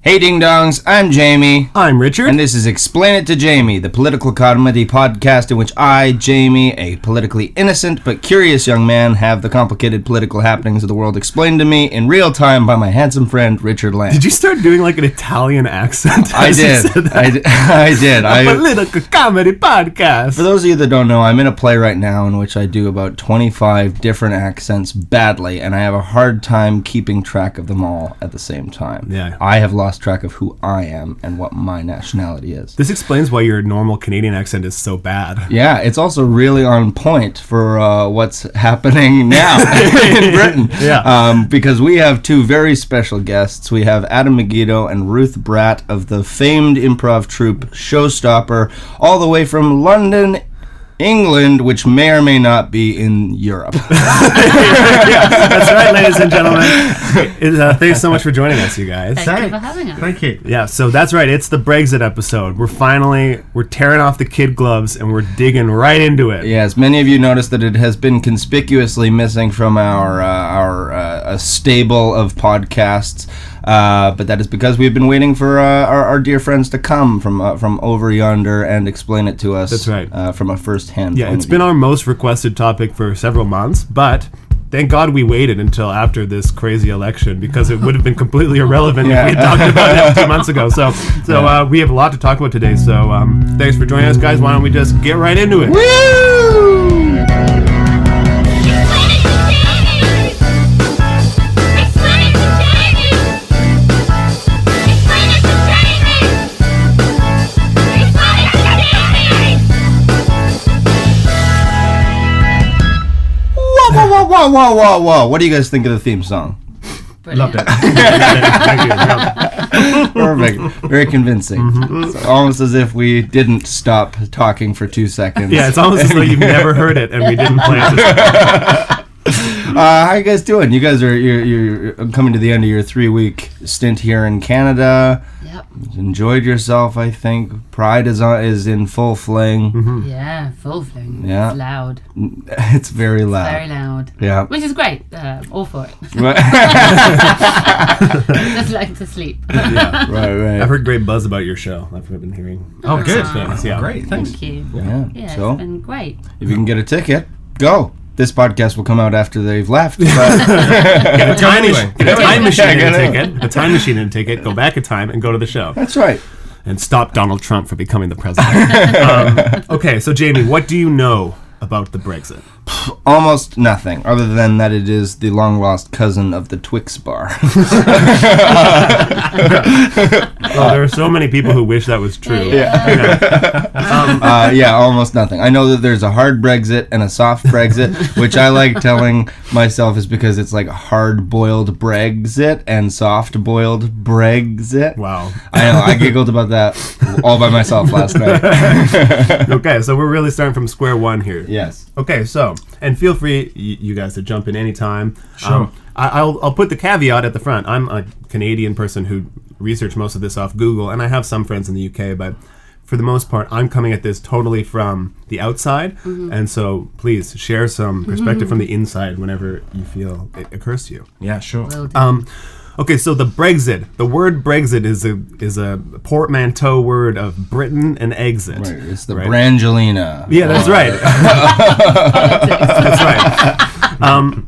Hey Ding Dongs, I'm Jamie. I'm Richard. And this is Explain It to Jamie, the political comedy podcast in which I, Jamie, a politically innocent but curious young man, have the complicated political happenings of the world explained to me in real time by my handsome friend, Richard Lamb. Did you start doing like an Italian accent? I did. I did. A political comedy podcast. For those of you that don't know, I'm in a play right now in which I do about 25 different accents badly, and I have a hard time keeping track of them all at the same time. Yeah. I have lost track of who I am and what my nationality is. This explains why your normal Canadian accent is so bad. Yeah, it's also really on point for what's happening now in Britain. Yeah. Because we have two very special guests. We have Adam Meggido and Ruth Bratt of the famed improv troupe Showstopper, all the way from London, England, which may or may not be in Europe. Yeah, that's right, ladies and gentlemen. Thanks so much for joining us, you guys. Thank you for having us. Thank you. Yeah, so that's right. It's the Brexit episode. We're tearing off the kid gloves and we're digging right into it. Yes, many of you noticed that it has been conspicuously missing from our stable of podcasts. But that is because we've been waiting for our dear friends to come from over yonder and explain it to us. That's right. From a first-hand Yeah, point it's of been view. our most requested topic for several months, but thank God we waited until after this crazy election because it would have been completely irrelevant if we had talked about it 2 months ago. So we have a lot to talk about today. So thanks for joining us, guys. Why don't we just get right into it? Woo! Whoa. What do you guys think of the theme song? Brilliant. Loved it. Thank you. Perfect. Very convincing. It's almost as if we didn't stop talking for 2 seconds. Yeah, it's almost as though you've never heard it and we didn't plan it. How you guys doing? You guys you're coming to the end of your 3-week stint here in Canada. Yep. Enjoyed yourself, I think. Pride is in full fling. Yeah, full fling. Yeah. It's loud. It's very loud. Very loud. Yeah. Which is great. All for it. Just like to sleep. Yeah. Right. I've heard great buzz about your show. I've been hearing. Oh, good. Things, yeah. Great, thanks. Thank you. Yeah. Yeah, So it's been great. if you can get a ticket, go. This podcast will come out after they've left. But Get a time machine Yeah, and a ticket. A time machine and a ticket. Go back in time and go to the show. that's right. And stop Donald Trump from becoming the president. Okay, so Jamie, what do you know about the Brexit? Almost nothing, other than that it is the long-lost cousin of the Twix bar. Oh, there are so many people who wish that was true. Yeah, almost nothing. I know that there's a hard Brexit and a soft Brexit, which I like telling myself is because it's like hard-boiled Brexit and soft-boiled Brexit. Wow. I know, I giggled about that all by myself last night. Okay, so we're really starting from square one here. Yes. Okay, so, and feel free, you guys, to jump in anytime. Sure. I'll put the caveat at the front. I'm a Canadian person who researched most of this off Google, and I have some friends in the UK, but for the most part, I'm coming at this totally from the outside, and so please share some perspective from the inside whenever you feel it occurs to you. Yeah, sure. Will do. Okay, so the Brexit. The word Brexit is a portmanteau word of Britain and exit. Right, it's the right? Brangelina. Yeah, that's right. That's right.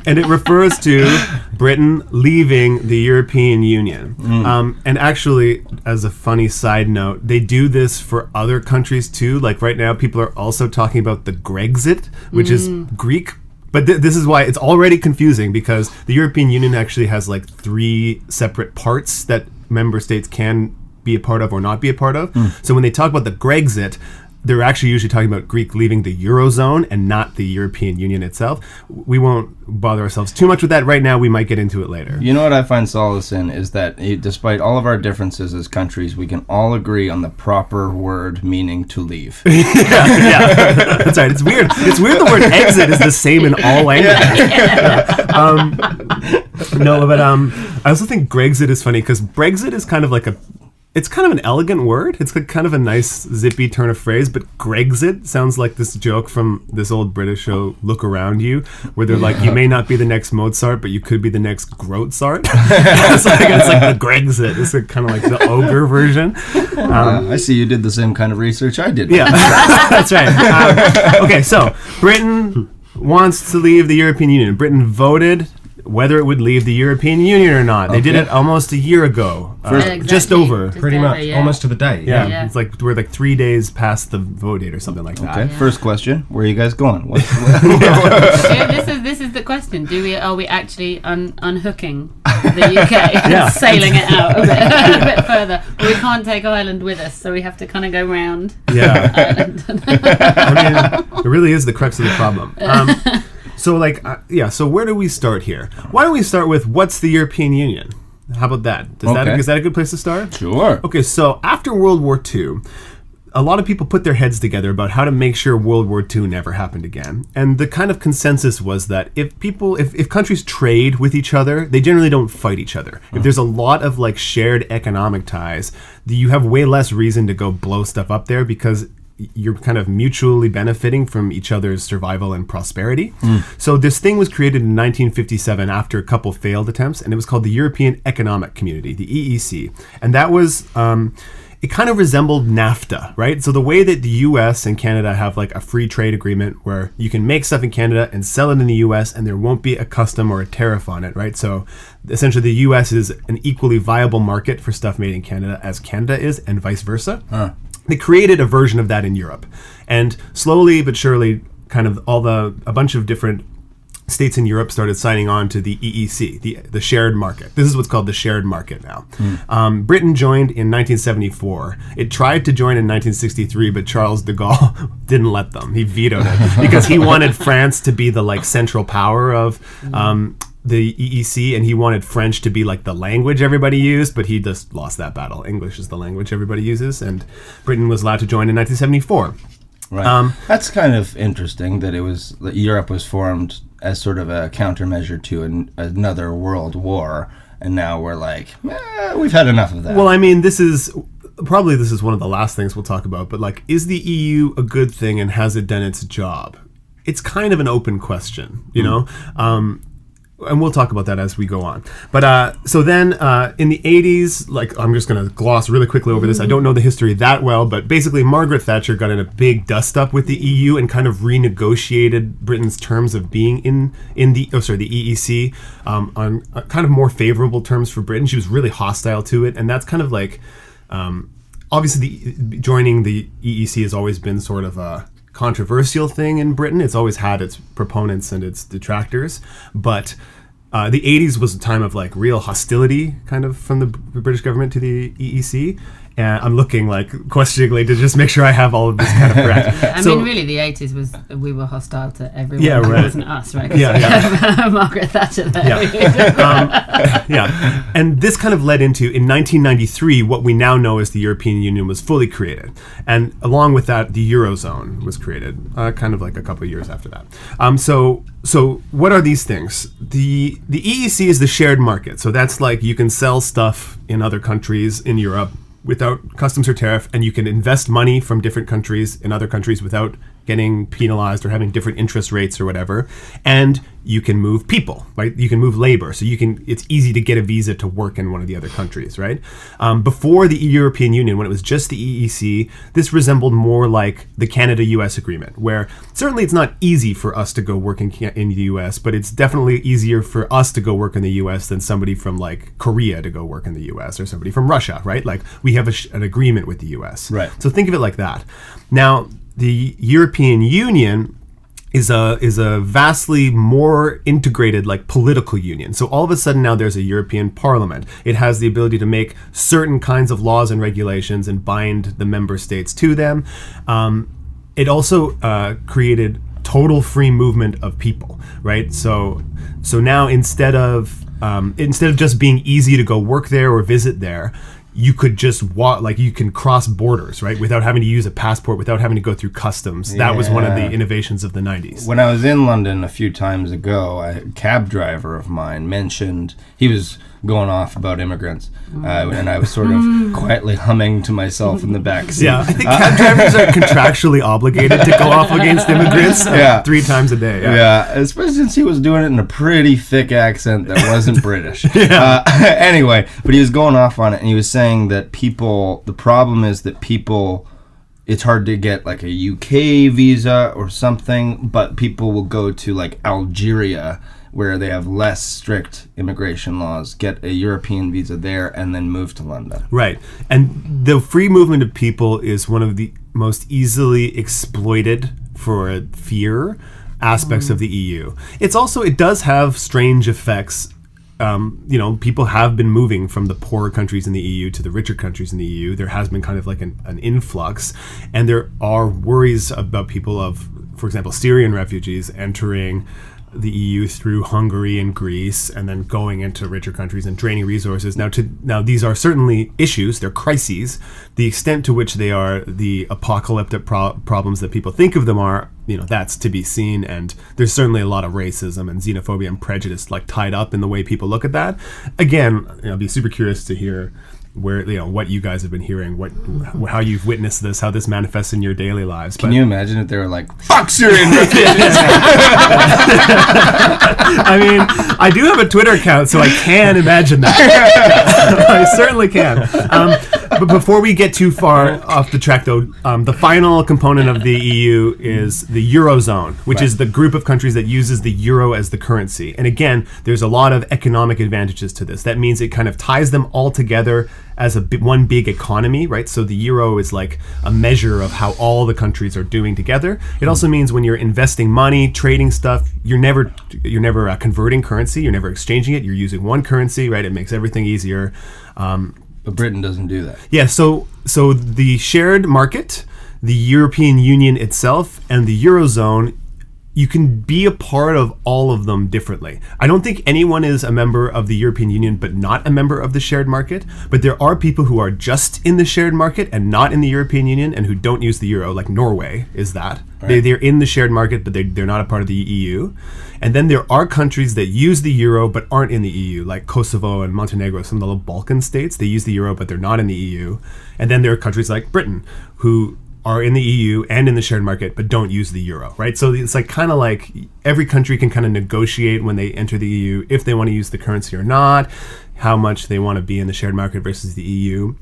And it refers to Britain leaving the European Union. And actually, as a funny side note, they do this for other countries too. Like right now, people are also talking about the Grexit, which is Greek. But this is why it's already confusing, because the European Union actually has like 3 separate parts that member states can be a part of or not be a part of. So when they talk about the Grexit, they're actually usually talking about Greek leaving the Eurozone and not the European Union itself. We won't bother ourselves too much with that right now. We might get into it later. You know what I find solace in is that despite all of our differences as countries, we can all agree on the proper word meaning to leave. Yeah, that's right. It's weird. It's weird the word exit is the same in all languages. No, but I also think Grexit is funny because Brexit is kind of like a It's kind of an elegant word. It's like kind of a nice, zippy turn of phrase, but Grexit sounds like this joke from this old British show, Look Around You, where they're like, you may not be the next Mozart, but you could be the next Grotzart. It's like the Grexit. It's like kind of like the ogre version. I see you did the same kind of research I did. Yeah, that's right. Okay, so Britain wants to leave the European Union. Britain voted whether it would leave the European Union or not. They did it almost a year ago. Just over. Pretty much. Yeah. Almost to the day. Yeah. It's like we're like 3 days past the vote date or something like that. Okay. First question: where are you guys going? This is the question. Are we actually unhooking the UK, sailing it out a bit further? Well, we can't take Ireland with us, so we have to kind of go round. Yeah. Ireland. I mean, it really is the crux of the problem. So where do we start here? Why don't we start with what's the European Union? How about that? Is that a good place to start? Sure. Okay, so after World War II, a lot of people put their heads together about how to make sure World War II never happened again. And the kind of consensus was that if countries trade with each other, they generally don't fight each other. If there's a lot of like shared economic ties, you have way less reason to go blow stuff up there because you're kind of mutually benefiting from each other's survival and prosperity. So this thing was created in 1957 after a couple failed attempts, and it was called the European Economic Community, the EEC. And that was, it kind of resembled NAFTA, right? So the way that the US and Canada have like a free trade agreement where you can make stuff in Canada and sell it in the US and there won't be a custom or a tariff on it, right? So essentially the US is an equally viable market for stuff made in Canada as Canada is, and vice versa. They created a version of that in Europe, and slowly but surely, kind of a bunch of different states in Europe started signing on to the EEC, the shared market. This is what's called the shared market now. Britain joined in 1974. It tried to join in 1963, but Charles de Gaulle didn't let them. He vetoed it because he wanted France to be the like central power of the EEC, and he wanted French to be like the language everybody used, but he just lost that battle. English is the language everybody uses, and Britain was allowed to join in 1974. Right. That's kind of interesting that Europe was formed as sort of a countermeasure to another world war, and now we're like, we've had enough of that. Well, I mean, this is one of the last things we'll talk about, but like, is the EU a good thing and has it done its job? It's kind of an open question, you know? And we'll talk about that as we go on. But so then in the 80s, like I'm just going to gloss really quickly over this. I don't know the history that well, but basically Margaret Thatcher got in a big dust up with the EU and kind of renegotiated Britain's terms of being in the EEC on kind of more favorable terms for Britain. She was really hostile to it, and that's kind of like obviously joining the EEC has always been sort of a controversial thing in Britain. It's always had its proponents and its detractors, but the 80s was a time of like real hostility kind of from the British government to the EEC. And I'm looking like questioningly to just make sure I have all of this kind of correct. I mean, really, the 80s we were hostile to everyone. Yeah, right. It wasn't us, right? Yeah. Margaret Thatcher there. Yeah. And this kind of led into, in 1993, what we now know as the European Union was fully created. And along with that, the Eurozone was created, kind of like a couple of years after that. So what are these things? The EEC is the shared market. So that's like you can sell stuff in other countries in Europe without customs or tariff, and you can invest money from different countries in other countries without getting penalized or having different interest rates or whatever. And you can move people, right? You can move labor. So it's easy to get a visa to work in one of the other countries, right? Before the European Union, when it was just the EEC, this resembled more like the Canada-US agreement, where certainly it's not easy for us to go work in the US, but it's definitely easier for us to go work in the US than somebody from like Korea to go work in the US or somebody from Russia, right? Like we have an agreement with the US. Right. So think of it like that. Now, the European Union is a vastly more integrated like political union. So all of a sudden now there's a European Parliament. It has the ability to make certain kinds of laws and regulations and bind the member states to them. It also created total free movement of people, right? So now instead of just being easy to go work there or visit there, you could just walk, like you can cross borders, right, without having to use a passport, without having to go through customs. That was one of the innovations of the 90s. When I was in London a few times ago, a cab driver of mine mentioned, he was going off about immigrants, and I was sort of quietly humming to myself in the back seat. Yeah, I think cab drivers are contractually obligated to go off against immigrants 3 times a day. Yeah, especially since he was doing it in a pretty thick accent that wasn't British. Anyway, but he was going off on it, and he was saying that the problem is that people, it's hard to get like a UK visa or something, but people will go to like Algeria, where they have less strict immigration laws, get a European visa there, and then move to London. Right. And the free movement of people is one of the most easily exploited for fear aspects of the EU. It does have strange effects. People have been moving from the poorer countries in the EU to the richer countries in the EU. There has been kind of like an influx, and there are worries about people for example, Syrian refugees entering the EU through Hungary and Greece, and then going into richer countries and draining resources. Now these are certainly issues; they're crises. The extent to which they are the apocalyptic problems that people think of them are, that's to be seen. And there's certainly a lot of racism and xenophobia and prejudice like tied up in the way people look at that. Again, I'd be super curious to hear what you guys have been hearing, how you've witnessed this, how this manifests in your daily lives. Can you imagine if they were like, fuck Syrian refugees? I mean, I do have a Twitter account, so I can imagine that. I certainly can. But before we get too far off the track, though, the final component of the EU is the Eurozone, which is the group of countries that uses the euro as the currency. And again, there's a lot of economic advantages to this. That means it kind of ties them all together as one big economy, right? So the euro is like a measure of how all the countries are doing together. It also means when you're investing money, trading stuff, you're never converting currency, you're never exchanging it, you're using one currency, right? It makes everything easier. But Britain doesn't do that. Yeah, so the shared market, the European Union itself, and the Eurozone, you can be a part of all of them differently. I don't think anyone is a member of the European Union but not a member of the shared market, but there are people who are just in the shared market and not in the European Union and who don't use the euro, like Norway is that. Right. They're in the shared market, but they're not a part of the EU. And then there are countries that use the euro but aren't in the EU, like Kosovo and Montenegro, some of the little Balkan states. They use the euro, but they're not in the EU. And then there are countries like Britain who are in the EU and in the shared market, but don't use the euro, right? So it's like kind of like every country can kind of negotiate when they enter the EU if they want to use the currency or not, how much they want to be in the shared market versus the EU.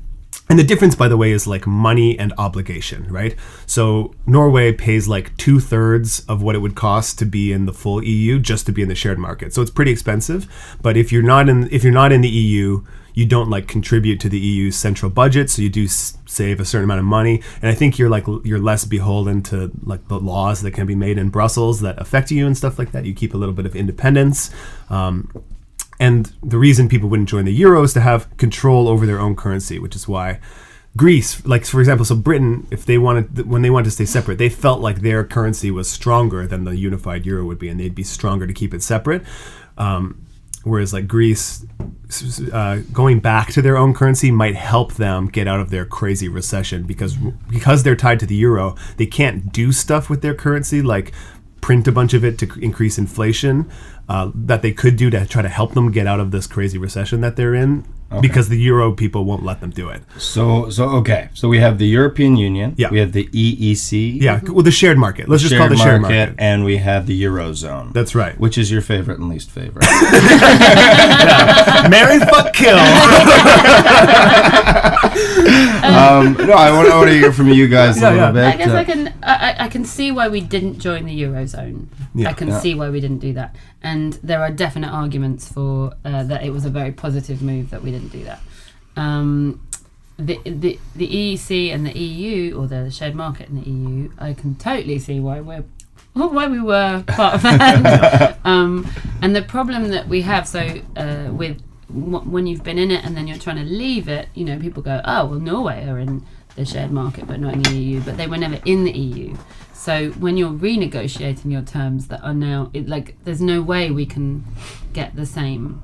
And the difference, by the way, is like money and obligation, right? So Norway pays like 2/3 of what it would cost to be in the full EU just to be in the shared market. So it's pretty expensive. But if you're not in the EU, you don't like contribute to the EU's central budget, so you do save a certain amount of money. And I think you're less beholden to like the laws that can be made in Brussels that affect you and stuff like that. You keep a little bit of independence. And the reason people wouldn't join the euro is to have control over their own currency, which is why Greece, like for example, so Britain, when they wanted to stay separate, they felt like their currency was stronger than the unified euro would be, and they'd be stronger to keep it separate. Whereas like Greece, going back to their own currency might help them get out of their crazy recession because they're tied to the euro, they can't do stuff with their currency like print a bunch of it to increase inflation that they could do to try to help them get out of this crazy recession that they're in. Okay. Because the euro people won't let them do it. So we have the European Union. Yeah. We have the EEC. Yeah, well, the shared market. Let's just call it the shared market. And we have the Eurozone. That's right. Which is your favorite and least favorite? Marry, fuck, kill. No, I want to hear from you guys a little bit. I guess I can see why we didn't join the Eurozone. Yeah. I can see why we didn't do that. And there are definite arguments for that it was a very positive move that we didn't do that. The EEC and the EU, or the shared market in the EU, I can totally see why we were part of that. And the problem that we have, with when you've been in it and then you're trying to leave it, people go, oh, well, Norway are in the shared market but not in the EU, but they were never in the EU. So when you're renegotiating your terms that are now, there's no way we can get the same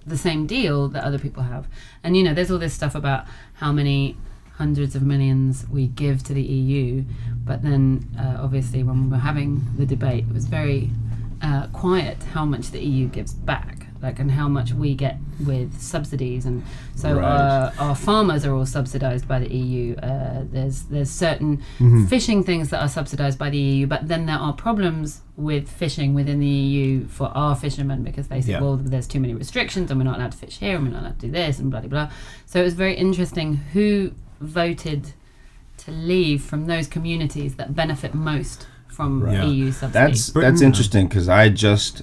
the same deal that other people have. And there's all this stuff about how many hundreds of millions we give to the EU, but then obviously when we were having the debate, it was very quiet how much the EU gives back, and how much we get with subsidies. And so our farmers are all subsidised by the EU. There's certain fishing things that are subsidised by the EU, but then there are problems with fishing within the EU for our fishermen, because they say, well, there's too many restrictions and we're not allowed to fish here and we're not allowed to do this and blah blah blah. So it was very interesting who voted to leave from those communities that benefit most from EU subsidies. That's interesting, because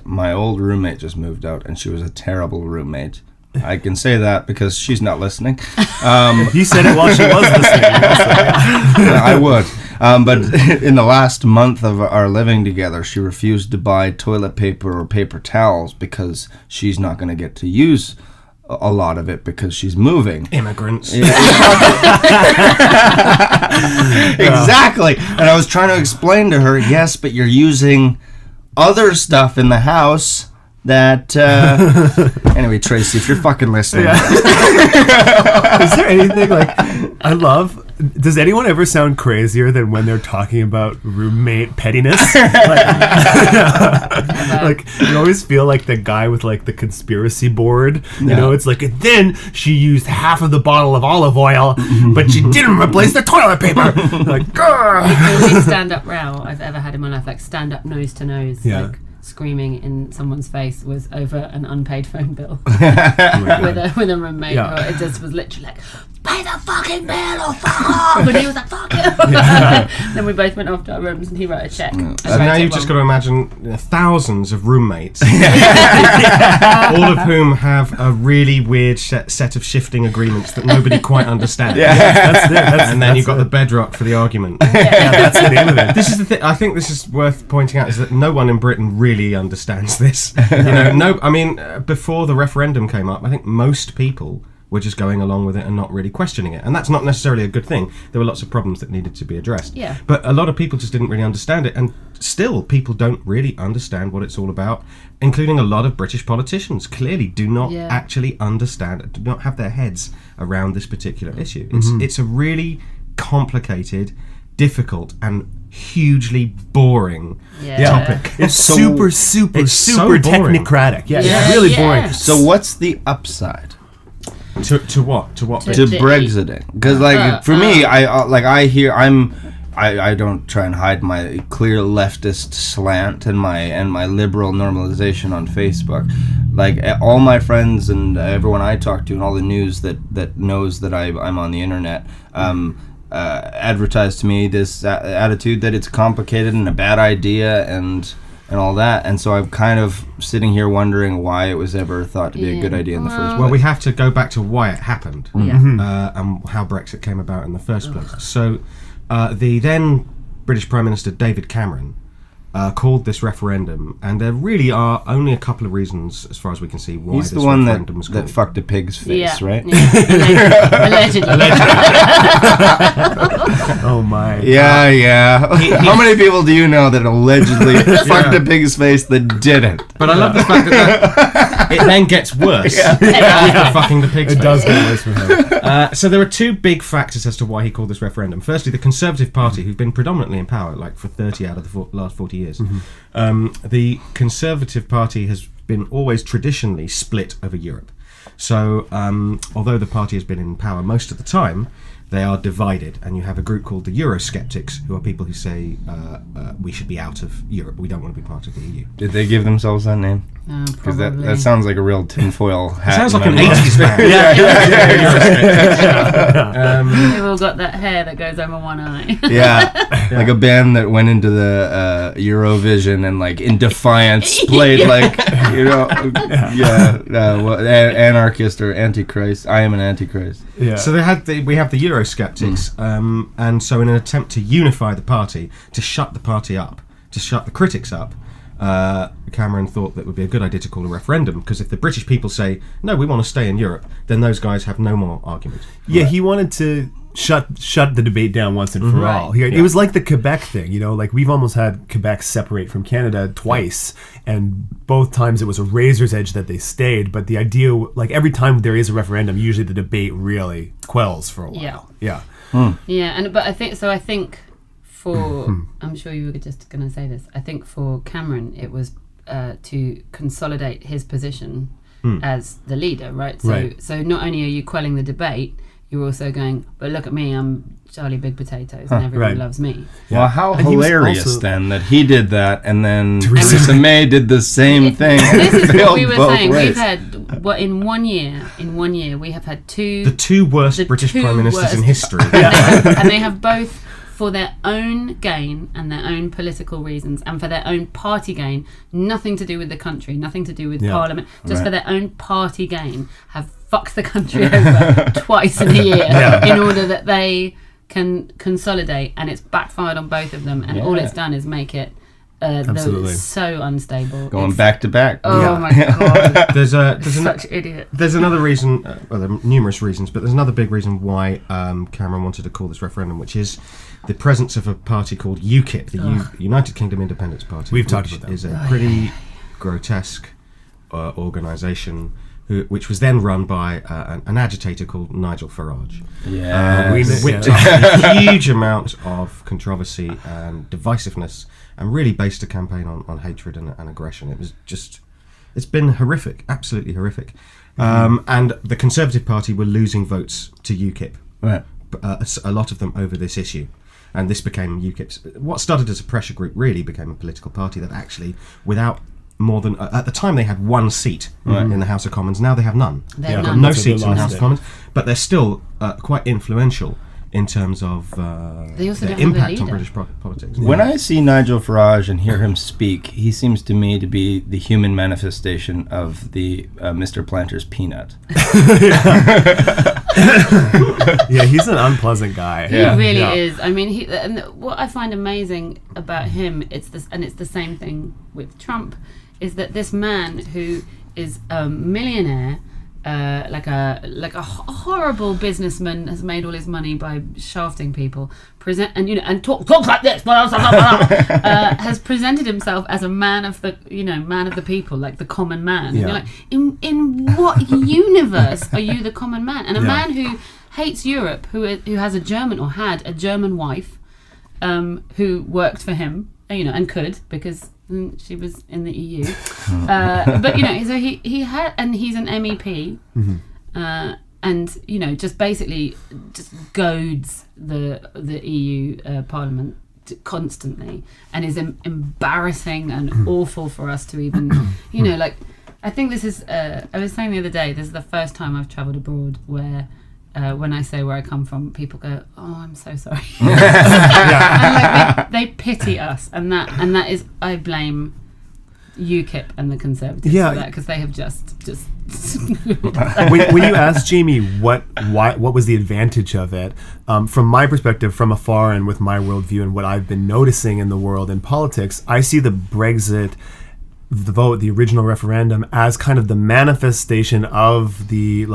my old roommate just moved out, and she was a terrible roommate. I can say that because she's not listening. You said it while she was listening. I would. But in the last month of our living together, she refused to buy toilet paper or paper towels because she's not going to get to use a lot of it because she's moving. Immigrants. Exactly. And I was trying to explain to her, yes, but you're using other stuff in the house that anyway, Tracy, if you're fucking listening. Is there anything does anyone ever sound crazier than when they're talking about roommate pettiness? You always feel like the guy with the conspiracy board. It's and then she used half of the bottle of olive oil, but she didn't replace the toilet paper. The only stand-up row I've ever had in my life, stand-up nose to nose, screaming in someone's face, was over an unpaid phone bill with a roommate. It just was literally pay the fucking bill or fuck off, and he was like, fuck it. Then we both went off to our rooms and he wrote a check. And now you've just got to imagine thousands of roommates, all of whom have a really weird set of shifting agreements that nobody quite understands. And then you've got the bedrock for the argument. That's the name of it. This is the thing. I think this is worth pointing out, is that no one in Britain really understands this. Before the referendum came up, I think most people were just going along with it and not really questioning it. And that's not necessarily a good thing. There were lots of problems that needed to be addressed. Yeah. But a lot of people just didn't really understand it. And still, people don't really understand what it's all about, including a lot of British politicians clearly do not actually understand, do not have their heads around this particular issue. It's a really complicated, difficult, and hugely boring topic. It's super technocratic. It's really boring. So what's the upside? To what? To Brexiting, because for me, I don't try and hide my clear leftist slant and my liberal normalization on Facebook. All my friends and everyone I talk to and all the news that knows that I'm on the internet advertise to me this attitude that it's complicated and a bad idea and all that, and so I'm kind of sitting here wondering why it was ever thought to be a good idea in the first place. Well, we have to go back to why it happened, and how Brexit came about in the first place. So, the then British Prime Minister David Cameron called this referendum, and there really are only a couple of reasons, as far as we can see, why He's this the one referendum was called. that fucked a pig's face, right? Allegedly. Oh my. Yeah. How many people do you know that allegedly fucked a pig's face that didn't? But I love the fact that it then gets worse after fucking the pig's face. It does get worse for him. So there are two big factors as to why he called this referendum. Firstly, the Conservative Party, who've been predominantly in power for 30 out of the last 40 years. The Conservative Party has been always traditionally split over Europe. So although the party has been in power most of the time, they are divided, and you have a group called the Eurosceptics, who are people who say we should be out of Europe, we don't want to be part of the EU. Did they give themselves that name? Because that sounds like a real tinfoil hat. It sounds like an 80s band. They've all got that hair that goes over one eye. Like a band that went into the Eurovision and in defiance played anarchist or antichrist. I am an antichrist. So we have the Eurosceptics, and so in an attempt to unify the party, to shut the party up, to shut the critics up, Cameron thought that it would be a good idea to call a referendum, because if the British people say, no, we want to stay in Europe, then those guys have no more argument. Yeah, he wanted to shut the debate down once and for all. It was like the Quebec thing, like we've almost had Quebec separate from Canada twice, and both times it was a razor's edge that they stayed. But the idea, like every time there is a referendum, usually the debate really quells for a while. Yeah. But I think for I'm sure you were just going to say this. I think for Cameron, it was to consolidate his position as the leader, right? So not only are you quelling the debate, you're also going, but look at me, I'm Charlie Big Potatoes, and everyone loves me. Well, how hilarious then that he did that, and then Theresa May did the same thing. This is what we were saying. We've had, in 1 year, we have had the two worst British Prime Ministers in history. And they have both, for their own gain and their own political reasons and for their own party gain, nothing to do with the country, nothing to do with Parliament, just for their own party gain, have fucked the country over twice in a year in order that they can consolidate, and it's backfired on both of them, and all it's done is make it so unstable. Going back to back. Oh my god. There's such idiot. There's another reason, well, there are numerous reasons, but there's another big reason why Cameron wanted to call this referendum, which is the presence of a party called UKIP, the United Kingdom Independence Party. We've talked about that. Is a pretty grotesque organisation which was then run by an agitator called Nigel Farage. Whipped up a huge amount of controversy and divisiveness, and really based a campaign on hatred and aggression. It's been horrific, absolutely horrific. And the Conservative Party were losing votes to UKIP, a lot of them over this issue. And this became UKIP's. What started as a pressure group really became a political party that actually, without more than at the time they had one seat in the House of Commons. Now they have none. They've got no seats in the House of Commons, but they're still quite influential in terms of their impact on British politics. When I see Nigel Farage and hear him speak, he seems to me to be the human manifestation of the Mr. Planter's peanut. He's an unpleasant guy. He really is. I mean, and what I find amazing about him, it's the same thing with Trump, is that this man who is a millionaire, like a horrible businessman, has made all his money by shafting people, and talks like this, has presented himself as a man of the people, like the common man. And you're like, in what universe are you the common man? And a man who hates Europe, who has had a German wife, who worked for him, and could, because she was in the EU. But so he had, and he's an MEP, and just basically just goads the EU Parliament constantly, and is embarrassing and awful for us to even, like, I think this is. I was saying the other day, this is the first time I've travelled abroad where. When I say where I come from, people go, "Oh, I'm so sorry," and like they pity us, and that is, I blame UKIP and the Conservatives for that, because they have just. when you ask Jamie what was the advantage of it, from my perspective, from afar, and with my worldview and what I've been noticing in the world in politics, I see the Brexit. The vote, the original referendum, as kind of the manifestation of the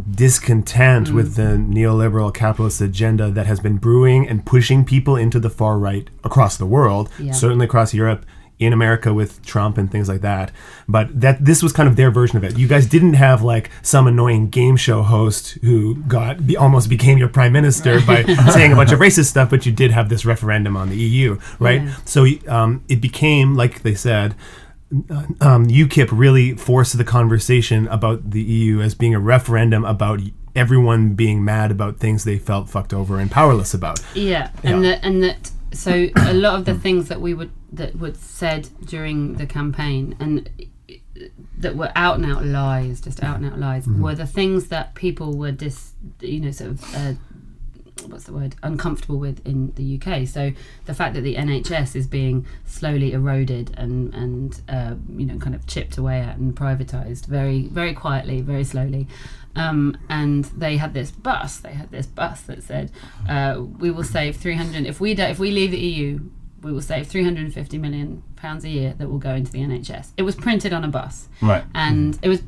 discontent with the neoliberal capitalist agenda that has been brewing and pushing people into the far right across the world, certainly across Europe, in America with Trump and things like that. But this was kind of their version of it. You guys didn't have some annoying game show host who almost became your prime minister by saying a bunch of racist stuff, but you did have this referendum on the EU, right? Yeah. So it became, like they said, UKIP really forced the conversation about the EU as being a referendum about everyone being mad about things they felt fucked over and powerless about. So a lot of the things that were said during the campaign and that were out and out lies, were the things that people were uncomfortable with in the UK. So the fact that the NHS is being slowly eroded and kind of chipped away at and privatised very, very quietly, very slowly. And they had this bus that said, we will save 300, if we leave the EU, we will save £350 million a year that will go into the NHS. It was printed on a bus. Right. And it was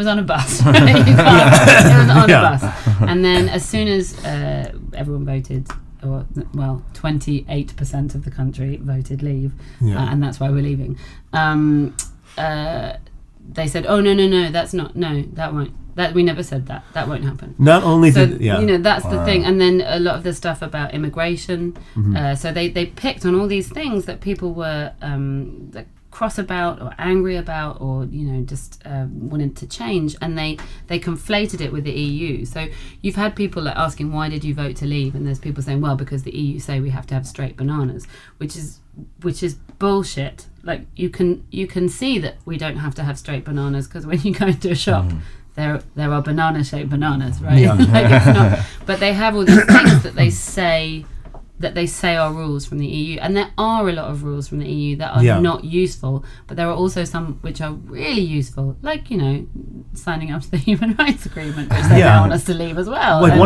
on a bus. Right? It was on a bus. And then as soon as everyone voted, 28% of the country voted leave, and that's why we're leaving. They said, "Oh no, that won't. That we never said that. That won't happen." Not only so, did that's the thing. And then a lot of the stuff about immigration. So they picked on all these things that people were cross about or angry about, or just wanted to change, and they conflated it with the EU. So you've had people asking, why did you vote to leave? And there's people saying, well, because the EU say we have to have straight bananas, which is bullshit. Like you can see that we don't have to have straight bananas, because when you go into a shop, there are banana shaped bananas, right? It's not, but they have all these things that they say are rules from the EU, and there are a lot of rules from the EU that are not useful, but there are also some which are really useful, like signing up to the Human Rights Agreement, which they now want us to leave as well. Like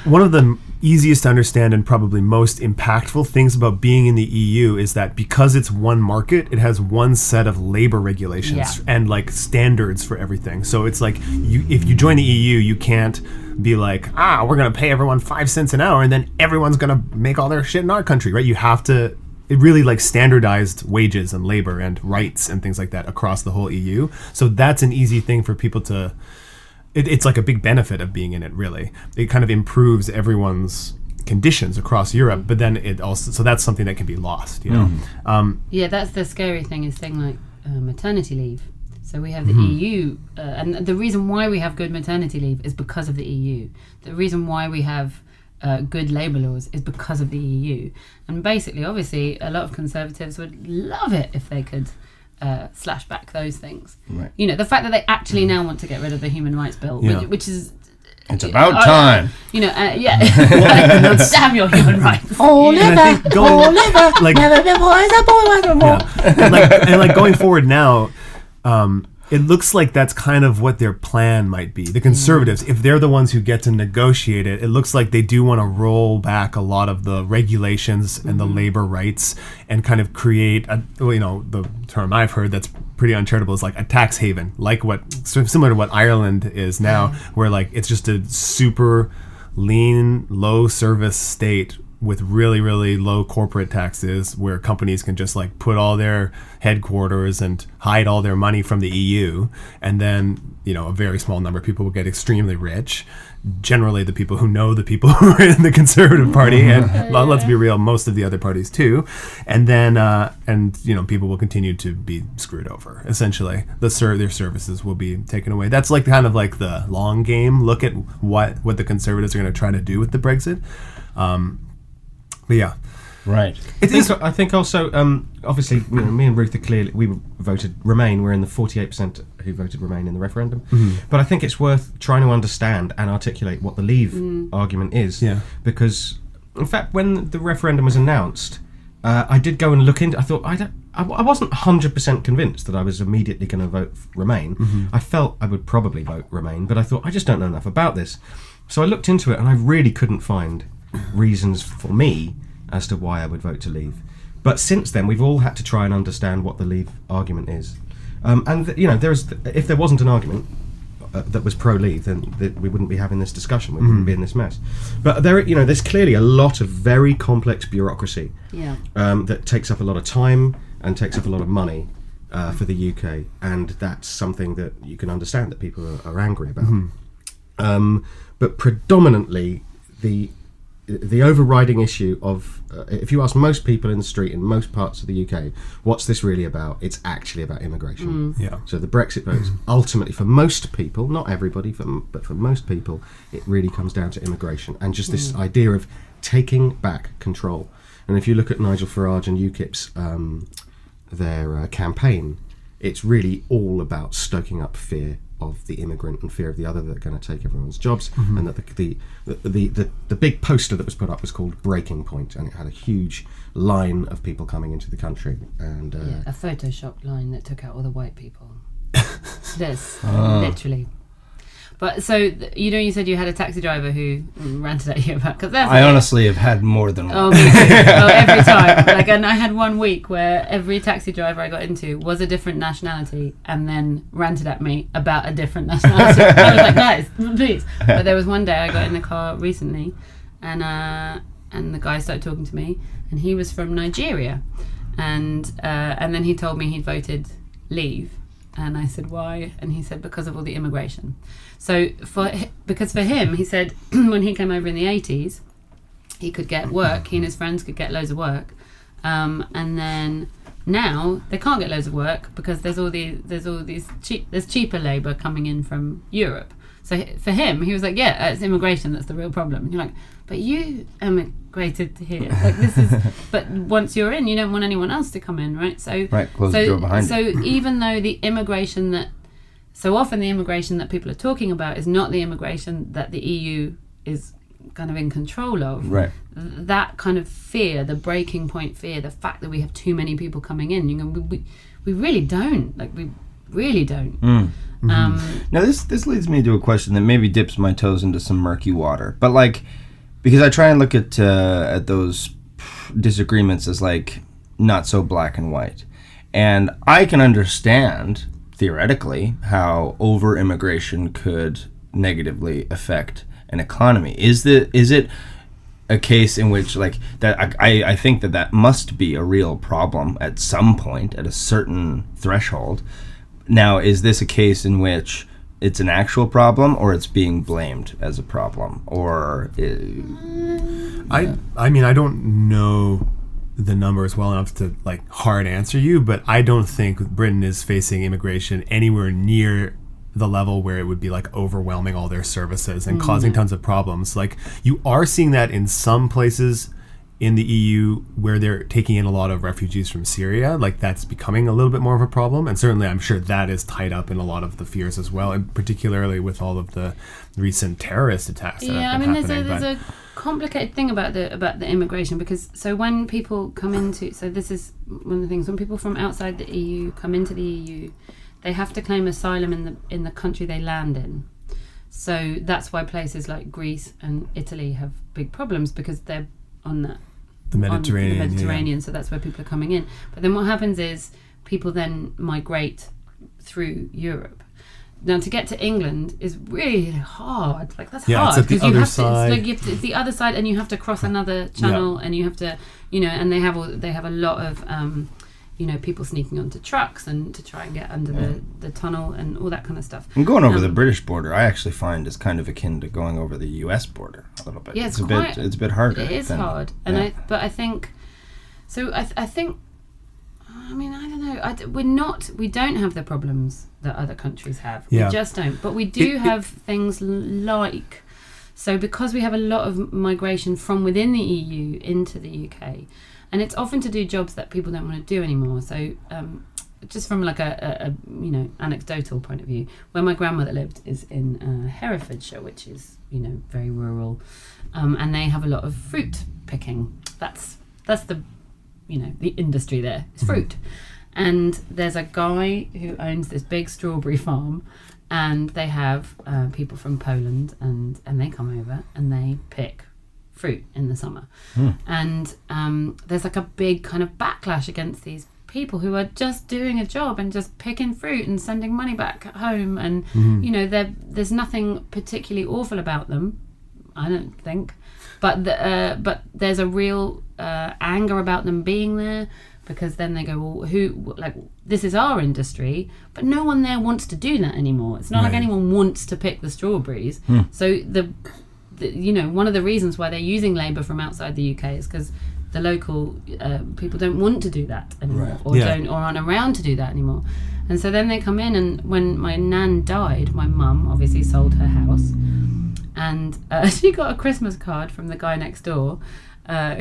one of the easiest to understand and probably most impactful things about being in the EU is that because it's one market, it has one set of labor regulations and like standards for everything. So it's like if you join the EU, you can't be like, we're gonna pay everyone 5 cents an hour and then everyone's gonna make all their shit in our country, right? You have to, it really like standardized wages and labor and rights and things like that across the whole EU. So that's an easy thing for people to, it's like a big benefit of being in it, really. It kind of improves everyone's conditions across Europe, but then it also, so that's something that can be lost, that's the scary thing, is thing like maternity leave. So we have the EU, and the reason why we have good maternity leave is because of the EU. The reason why we have good labour laws is because of the EU. And basically, obviously, a lot of Conservatives would love it if they could slash back those things. Right. The fact that they actually now want to get rid of the Human Rights Bill, which is... It's about time. Damn your human rights. Never before is a boy once more. And like going forward now, it looks like that's kind of what their plan might be. The Conservatives, if they're the ones who get to negotiate it, it looks like they do want to roll back a lot of the regulations and the labor rights and kind of create the term I've heard that's pretty uncharitable is like a tax haven, like similar to what Ireland is now, where like it's just a super lean, low service state with really, really low corporate taxes, where companies can just like put all their headquarters and hide all their money from the EU, and then a very small number of people will get extremely rich. Generally, the people who know the people who are in the Conservative Party, and let's be real, most of the other parties too, and then people will continue to be screwed over. Essentially, their services will be taken away. That's like kind of like the long game. Look at what the Conservatives are going to try to do with the Brexit. But yeah, right. I think also, obviously, me and Ruth we voted Remain. We're in the 48% who voted Remain in the referendum. But I think it's worth trying to understand and articulate what the Leave argument is. Yeah. Because, in fact, when the referendum was announced, I did go and look into. I thought I wasn't 100% convinced that I was immediately going to vote Remain. I felt I would probably vote Remain, but I thought I just don't know enough about this. So I looked into it, and I really couldn't find reasons for me as to why I would vote to Leave. But since then, we've all had to try and understand what the Leave argument is. If there wasn't an argument that was pro-Leave, then we wouldn't be having this discussion. We wouldn't be in this mess. But there's clearly a lot of very complex bureaucracy that takes up a lot of time and takes up a lot of money for the UK, and that's something that you can understand that people are angry about. But predominantly, the overriding issue of if you ask most people in the street in most parts of the UK, what's this really about? It's actually about immigration. So the Brexit vote is ultimately, for most people, not everybody, but for most people, it really comes down to immigration and just this idea of taking back control. And if you look at Nigel Farage and UKIP's their campaign, it's really all about stoking up fear of the immigrant and fear of the other that are going to take everyone's jobs, and that the big poster that was put up was called Breaking Point, and it had a huge line of people coming into the country, and a Photoshop line that took out all the white people. Literally. But so you said you had a taxi driver who ranted at you about because I honestly have had more than one. Oh, me too. Every time. And I had 1 week where every taxi driver I got into was a different nationality and then ranted at me about a different nationality. I was like, guys, please. But there was one day I got in the car recently, and the guy started talking to me, and he was from Nigeria, and then he told me he'd voted Leave. And I said, why? And he said, because of all the immigration. So because for him, he said, when he came over in the 80s, he could get work. He and his friends could get loads of work. And then now they can't get loads of work because there's cheaper labour coming in from Europe. So for him, he was like, yeah, it's immigration that's the real problem. And you're like, but you emigrated here. This is. But once you're in, you don't want anyone else to come in, right? So close the door behind you. So even though the immigration that, so often the immigration that people are talking about is not the immigration that the EU is kind of in control of. Right. That kind of fear, the breaking point fear, the fact that we have too many people coming in, we really don't. We really don't. Now this leads me to a question that maybe dips my toes into some murky water, but because I try and look at those disagreements as not so black and white, and I can understand theoretically how over immigration could negatively affect an economy. Is it a case in which that I think that must be a real problem at some point at a certain threshold. Now, is this a case in which it's an actual problem, or it's being blamed as a problem, or? I mean, I don't know the numbers well enough to hard answer you, but I don't think Britain is facing immigration anywhere near the level where it would be overwhelming all their services and causing tons of problems. You are seeing that in some places in the EU where they're taking in a lot of refugees from Syria. That's becoming a little bit more of a problem, and certainly I'm sure that is tied up in a lot of the fears as well, and particularly with all of the recent terrorist attacks that have been happening. There's a complicated thing about the immigration, because so when people come into, so this is one of the things, when people from outside the EU come into the EU, they have to claim asylum in the country they land in. So that's why places like Greece and Italy have big problems, because they're on the Mediterranean, so that's where people are coming in. But then what happens is people then migrate through Europe. Now to get to England is really hard. That's hard. It's at the other side. It's the other side, and you have to cross another channel, and you have to, and they have a lot of people sneaking onto trucks and to try and get under the tunnel and all that kind of stuff. And going over the British border, I actually find is kind of akin to going over the US border a little bit. Yeah, it's a bit harder. It is hard, and I think I mean, I don't know. We don't have the problems that other countries have. Yeah. We just don't. But we do have things so because we have a lot of migration from within the EU into the UK, and it's often to do jobs that people don't want to do anymore. So just from a anecdotal point of view, where my grandmother lived is in Herefordshire, which is very rural, and they have a lot of fruit picking. That's the the industry there. It's fruit. And there's a guy who owns this big strawberry farm, and they have people from Poland, and they come over and they pick fruit in the summer. And there's a big kind of backlash against these people who are just doing a job and just picking fruit and sending money back home, and there's nothing particularly awful about them, I don't think, but there's a real anger about them being there, because then they go, well, this is our industry, but no one there wants to do that anymore. It's not like anyone wants to pick the strawberries. So one of the reasons why they're using labour from outside the UK is because the local people don't want to do that anymore, or aren't around to do that anymore. And so then they come in, and when my nan died, my mum obviously sold her house, and she got a Christmas card from the guy next door,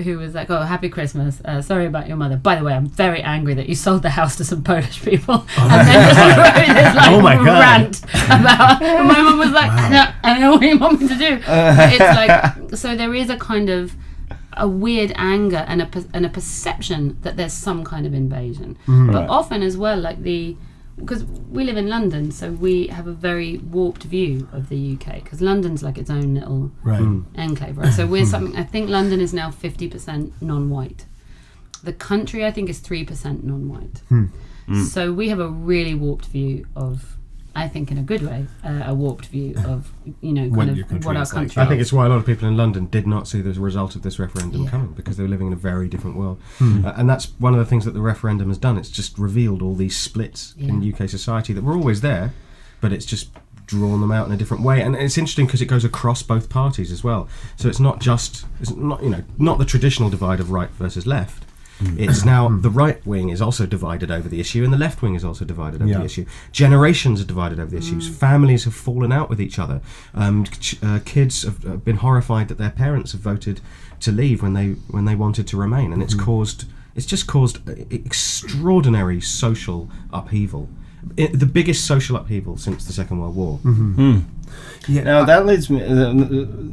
who was like, "Oh, happy Christmas. Sorry about your mother. By the way, I'm very angry that you sold the house to some Polish people." And then just wrote this rant about. And my mum was like, "I don't know what you want me to do." It's so there is a kind of a weird anger and a perception that there's some kind of invasion, but often as well, because we live in London, so we have a very warped view of the UK, because London's like its own little enclave, right? So we're something. I think London is now 50% non-white. The country, I think, is 3% non-white. So we have a really warped view of, I think in a good way, a warped view of, what our country is. I think it's why a lot of people in London did not see the result of this referendum coming, because they were living in a very different world. And that's one of the things that the referendum has done. It's just revealed all these splits in UK society that were always there, but it's just drawn them out in a different way. And it's interesting because it goes across both parties as well. So it's not not the traditional divide of right versus left. It's now the right wing is also divided over the issue, and the left wing is also divided over the issue. Generations are divided over the issues. Families have fallen out with each other. Kids have been horrified that their parents have voted to leave when they wanted to remain, and it's just caused extraordinary social upheaval. The biggest social upheaval since the Second World War. Yeah. Now that leads me.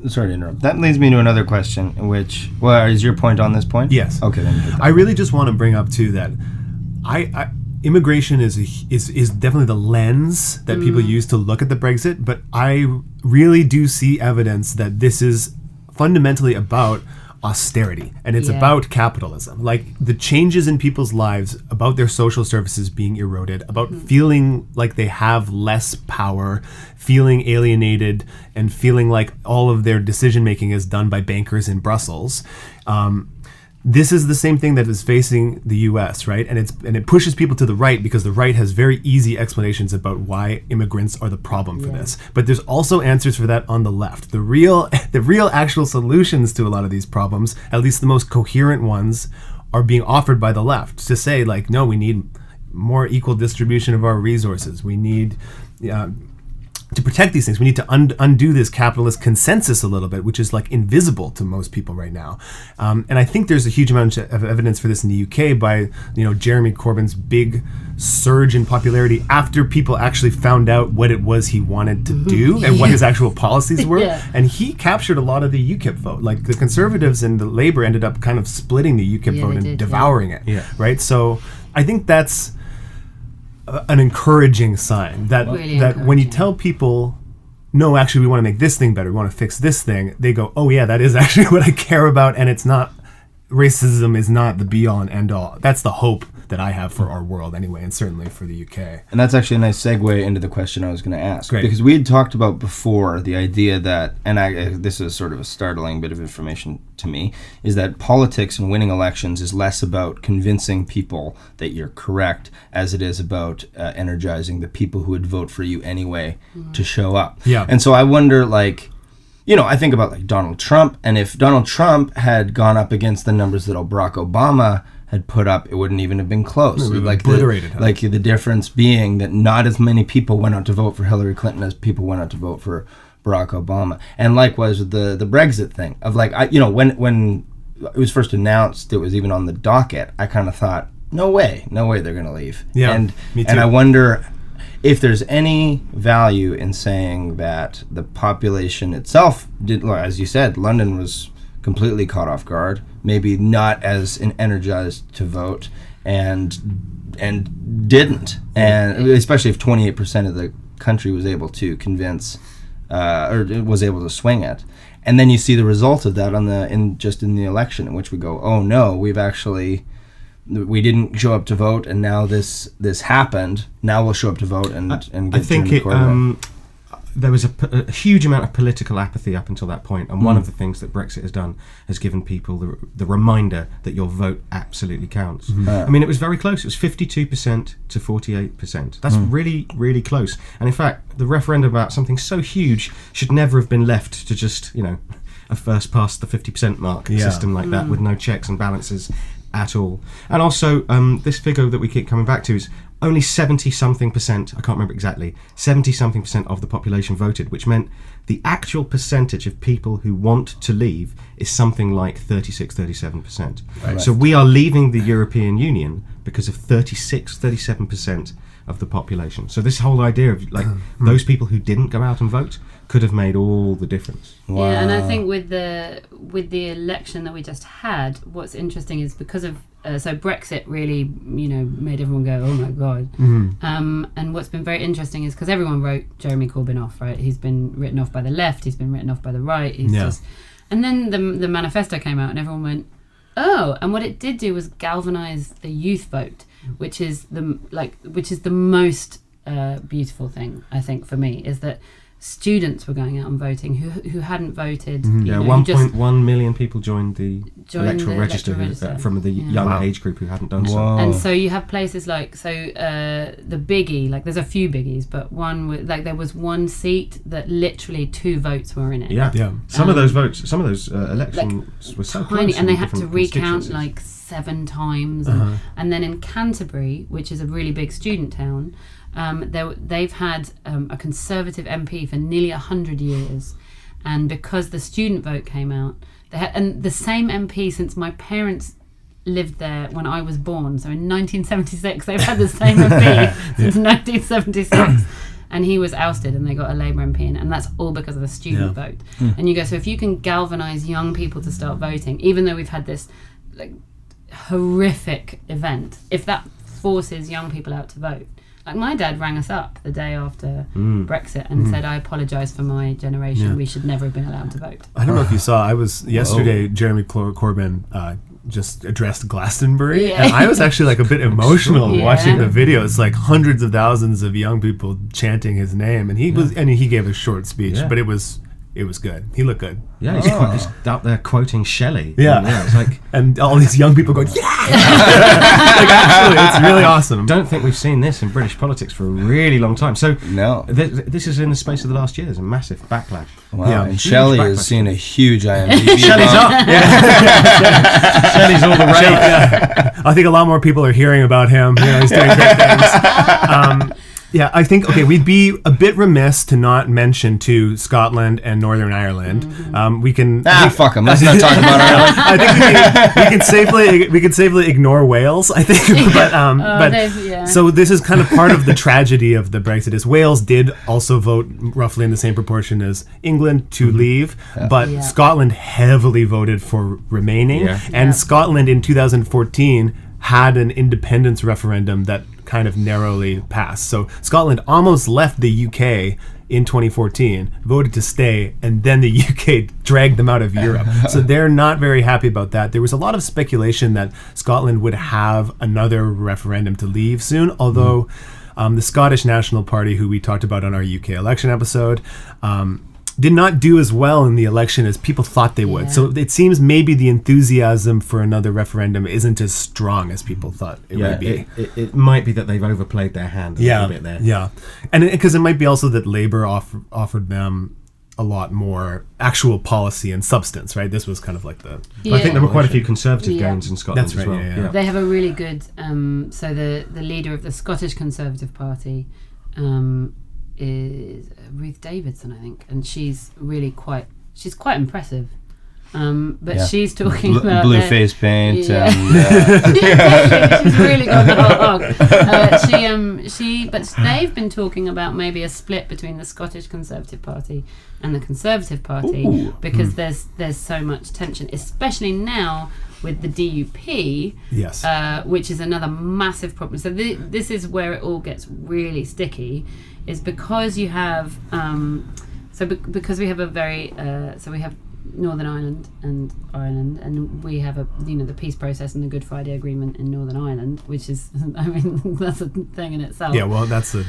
Sorry to interrupt. That leads me to another question. Which, is your point on this point? Yes. Okay. Then I really just want to bring up too that immigration is definitely the lens that people use to look at the Brexit, but I really do see evidence that this is fundamentally about austerity, and it's about capitalism. Like the changes in people's lives, about their social services being eroded, about feeling like they have less power, feeling alienated, and feeling like all of their decision making is done by bankers in Brussels. This is the same thing that is facing the US, right? And it pushes people to the right, because the right has very easy explanations about why immigrants are the problem for this. But there's also answers for that on the left. The real actual solutions to a lot of these problems, at least the most coherent ones, are being offered by the left to say, like, no, we need more equal distribution of our resources. We need to protect these things, we need to undo this capitalist consensus a little bit, which is like invisible to most people right now. And I think there's a huge amount of evidence for this in the UK by Jeremy Corbyn's big surge in popularity after people actually found out what it was he wanted to do and what his actual policies were. And he captured a lot of the UKIP vote. Like the Conservatives and the Labour ended up kind of splitting the UKIP vote and devouring it. Right? So I think that's an encouraging sign that when you tell people, no, actually we want to make this thing better, we want to fix this thing, they go, oh yeah, that is actually what I care about, and it's not, racism is not the be all and end all. That's the hope that I have for our world anyway, and certainly for the UK. And that's actually a nice segue into the question I was going to ask. Great. Because we had talked about before the idea that, and this is sort of a startling bit of information to me, is that politics and winning elections is less about convincing people that you're correct as it is about energizing the people who would vote for you anyway to show up. Yeah. And so I wonder, like, I think about like Donald Trump, and if Donald Trump had gone up against the numbers that Barack Obama had put up, it wouldn't even have been close. It would have like obliterated him. Like the difference being that not as many people went out to vote for Hillary Clinton as people went out to vote for Barack Obama. And likewise with the Brexit thing of like, when it was first announced, it was even on the docket, I kind of thought, no way they're going to leave. Yeah, and me too. And I wonder if there's any value in saying that the population itself did, as you said, London was completely caught off guard, maybe not as energized to vote, and didn't, and especially if 28% of the country was able to convince, or was able to swing it, and then you see the result of that in the election, in which we go, oh no, we didn't show up to vote, and now this happened. Now we'll show up to vote and get I think Jeremy Corbyn. There was a huge amount of political apathy up until that point, and one of the things that Brexit has done has given people the reminder that your vote absolutely counts. I mean, it was very close. It was 52% to 48%. That's really, really close. And in fact, the referendum about something so huge should never have been left to just, a first past the 50% mark system like that with no checks and balances at all. And also, this figure that we keep coming back to is only 70-something%, I can't remember exactly, 70-something% of the population voted, which meant the actual percentage of people who want to leave is something like 36-37%. Right. So we are leaving the European Union because of 37% of the population. So this whole idea of like those people who didn't go out and vote, could have made all the difference. Wow. Yeah, and I think with the election that we just had, what's interesting is because of so Brexit really, made everyone go, oh my god. And what's been very interesting is because everyone wrote Jeremy Corbyn off, right? He's been written off by the left, he's been written off by the right. And then the manifesto came out, and everyone went, oh. And what it did do was galvanise the youth vote, which is the most beautiful thing, I think, for me, is that students were going out and voting who hadn't voted. 1.1 million people joined the electoral the register, from the young age group who hadn't done so. And so you have places like the biggie, like there's a few biggies, but one with, like there was one seat that literally 2 votes were in it. Some of those elections were so tiny, close, and they had to recount constituencies. like 7 times. And then in Canterbury, which is a really big student town, they've had a Conservative MP for nearly 100 years, and because the student vote came out, and the same MP since my parents lived there when I was born, so in 1976 they've had the same MP since 1976, and he was ousted and they got a Labour MP in, and that's all because of the student vote. And you go, so if you can galvanise young people to start voting, even though we've had this like horrific event, if that forces young people out to vote. Like my dad rang us up the day after Brexit and said, I apologise for my generation. We should never have been allowed to vote. I don't know if you saw, yesterday, Jeremy Corbyn just addressed Glastonbury, and I was actually like a bit emotional watching the video. It's like hundreds of thousands of young people chanting his name, and he gave a short speech, but it was good. He looked good. Yeah, he's up there quoting Shelley. Yeah, it's like, and all these young people going, like actually, it's really awesome. Don't think we've seen this in British politics for a really long time. So No. This is in the space of the last year. There's a massive backlash. Wow. Yeah. And Shelley has seen a huge IMDb. Shelley's up. Shelley's all the rage. I think a lot more people are hearing about him. He's doing great things. I think, we'd be a bit remiss to not mention too Scotland and Northern Ireland. We can Fuck them. Let's not talk about Ireland. I think we can safely ignore Wales. I think, but so this is kind of part of the tragedy of the Brexit. Is Wales did also vote roughly in the same proportion as England to leave, but Scotland heavily voted for remaining, and Scotland in 2014 had an independence referendum that kind of narrowly passed. So Scotland almost left the UK in 2014, voted to stay, and then the UK dragged them out of Europe. So they're not very happy about that. There was a lot of speculation that Scotland would have another referendum to leave soon, although the Scottish National Party, who we talked about on our UK election episode, did not do as well in the election as people thought they would. So it seems maybe the enthusiasm for another referendum isn't as strong as people thought it would be. It might be that they've overplayed their hand a little bit there. Yeah, and because it might be also that Labour offered them a lot more actual policy and substance, right? This was kind of like the... I think there were quite a few Conservative gains in Scotland. That's right, as well. They have a really good... so the leader of the Scottish Conservative Party... is Ruth Davidson, I think, and she's quite impressive. But she's talking about blue face paint. she's really got the whole hog. But they've been talking about maybe a split between the Scottish Conservative Party and the Conservative Party because there's so much tension, especially now with the DUP, which is another massive problem. So this is where it all gets really sticky, is because you have because we have a very we have Northern Ireland and Ireland, and we have the peace process and the Good Friday Agreement in Northern Ireland, which is that's a thing in itself. Yeah, well, that's a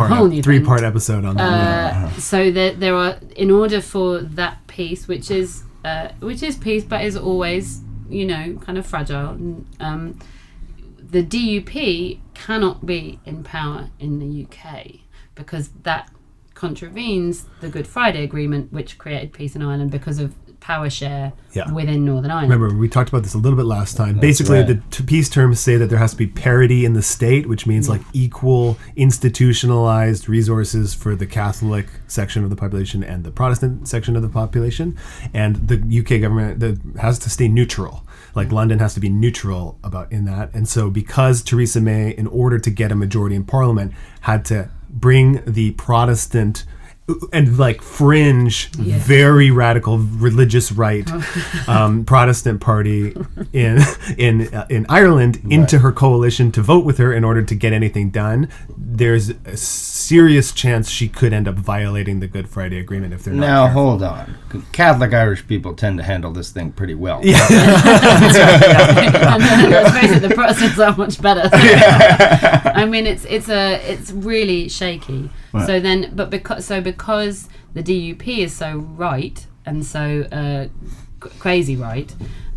whole new three-part episode on that. So there are, in order for that peace, which is peace, but is always kind of fragile. The DUP cannot be in power in the UK because that contravenes the Good Friday Agreement, which created peace in Ireland because of power share within Northern Ireland. Remember, we talked about this a little bit last time. Basically, the peace terms say that there has to be parity in the state, which means like equal institutionalized resources for the Catholic section of the population and the Protestant section of the population. And the UK government has to stay neutral. Like London has to be neutral in that. And so because Theresa May, in order to get a majority in Parliament, had to bring the Protestant and like fringe, very radical religious right Protestant party in Ireland into her coalition to vote with her in order to get anything done, there's a serious chance she could end up violating the Good Friday Agreement if they're not Now, careful. hold on. Catholic Irish people tend to handle this thing pretty well. And then, let's face it, the Protestants are much better. I mean, it's really shaky. Right. So then, but because the DUP is so right and so crazy right,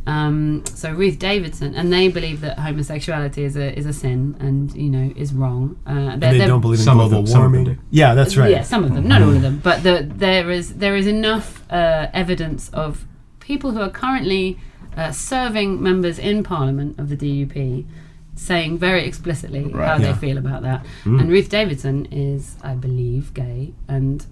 so Ruth Davidson, and they believe that homosexuality is a sin and is wrong. And they don't believe in some of global them warming. do. Yeah, that's right. Yeah, some of them, not all of them, but there is enough evidence of people who are currently serving members in Parliament of the DUP saying very explicitly how they feel about that. And Ruth Davidson is, I believe, gay and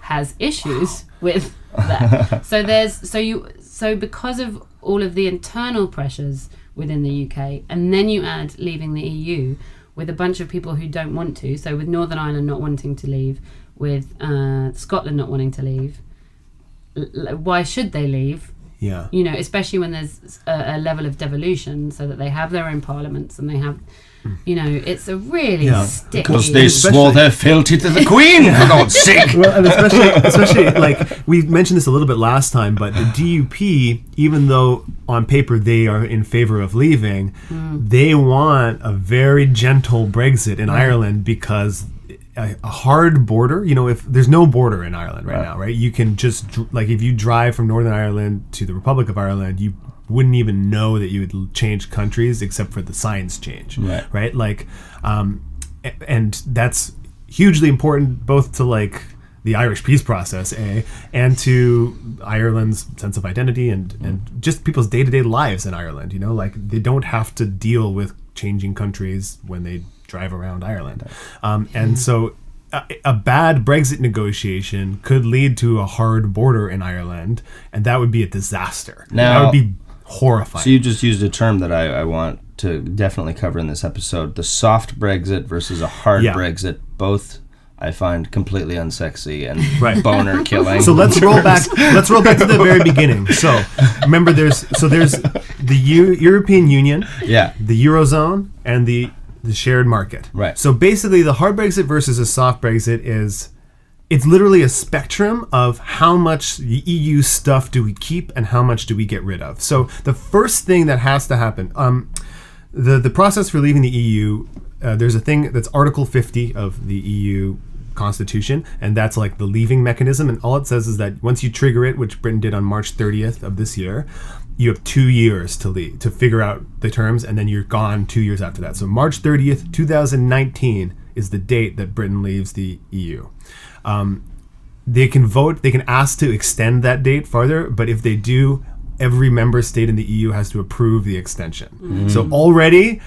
has issues with that. So because of all of the internal pressures within the UK, and then you add leaving the EU with a bunch of people who don't want to, so with Northern Ireland not wanting to leave, with Scotland not wanting to leave, why should they leave? Yeah. Especially when there's a level of devolution, so that they have their own parliaments and they have, it's a really sticky. Because they swore their fealty to the Queen, for God's sake. Well, and especially like we mentioned this a little bit last time, but the DUP, even though on paper they are in favor of leaving, they want a very gentle Brexit in Ireland because a hard border, if there's no border in Ireland right now, right? You can just if you drive from Northern Ireland to the Republic of Ireland, you wouldn't even know that you would change countries except for the signs change, right? And that's hugely important both to the Irish peace process, and to Ireland's sense of identity and just people's day-to-day lives in Ireland. They don't have to deal with changing countries when they drive around Ireland. And so a bad Brexit negotiation could lead to a hard border in Ireland, and that would be a disaster. Now, that would be horrifying. So you just used a term that I want to definitely cover in this episode: the soft Brexit versus a hard Brexit. Both I find completely unsexy and boner killing. So let's roll back. Let's roll back to the very beginning. So remember, there's the European Union, the Eurozone, and the shared market. Right. So basically, the hard Brexit versus a soft Brexit it's literally a spectrum of how much EU stuff do we keep and how much do we get rid of. So the first thing that has to happen, the process for leaving the EU, there's a thing that's Article 50 of the EU Constitution, and that's like the leaving mechanism. And all it says is that once you trigger it, which Britain did on March 30th of this year, you have 2 years to leave, to figure out the terms, and then you're gone 2 years after that. So March 30th, 2019 is the date that Britain leaves the EU. They can vote, they can ask to extend that date farther, but if they do, every member state in the EU has to approve the extension. So already,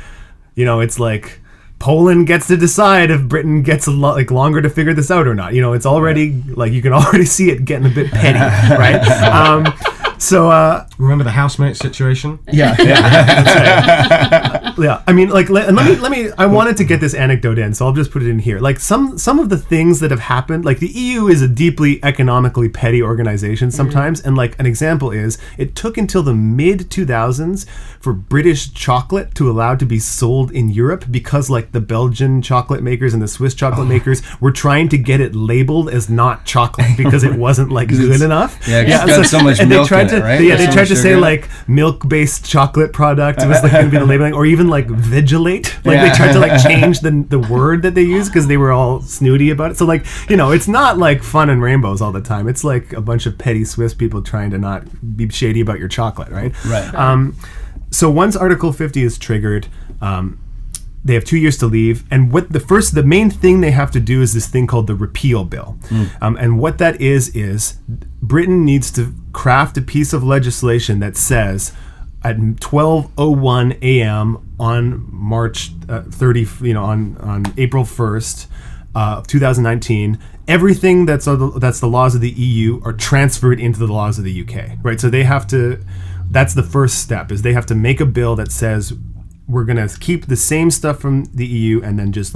it's like Poland gets to decide if Britain gets longer to figure this out or not. It's already you can already see it getting a bit petty, right? So remember the housemate situation? Yeah, that's right. Yeah, I mean, let me. I wanted to get this anecdote in, so I'll just put it in here. Some of the things that have happened, the EU is a deeply economically petty organization sometimes, and an example is it took until the mid 2000s for British chocolate to allow to be sold in Europe because the Belgian chocolate makers and the Swiss chocolate makers were trying to get it labeled as not chocolate because it wasn't good enough. Yeah, it's got so much milk in it, right? Yeah, they tried to say milk-based chocolate product. It was going to be the labeling, or even Vigilate. They tried to change the word that they use because they were all snooty about it. So it's not fun and rainbows all the time. It's a bunch of petty Swiss people trying to not be shady about your chocolate, right? Right. So once Article 50 is triggered, they have 2 years to leave, and the main thing they have to do is this thing called the repeal bill. And what that is Britain needs to craft a piece of legislation that says at 12:01 a.m. on March 30, on April 1st, 2019, everything that's the laws of the EU are transferred into the laws of the UK, right? So they have to. That's the first step. Is they have to make a bill that says we're going to keep the same stuff from the EU and then just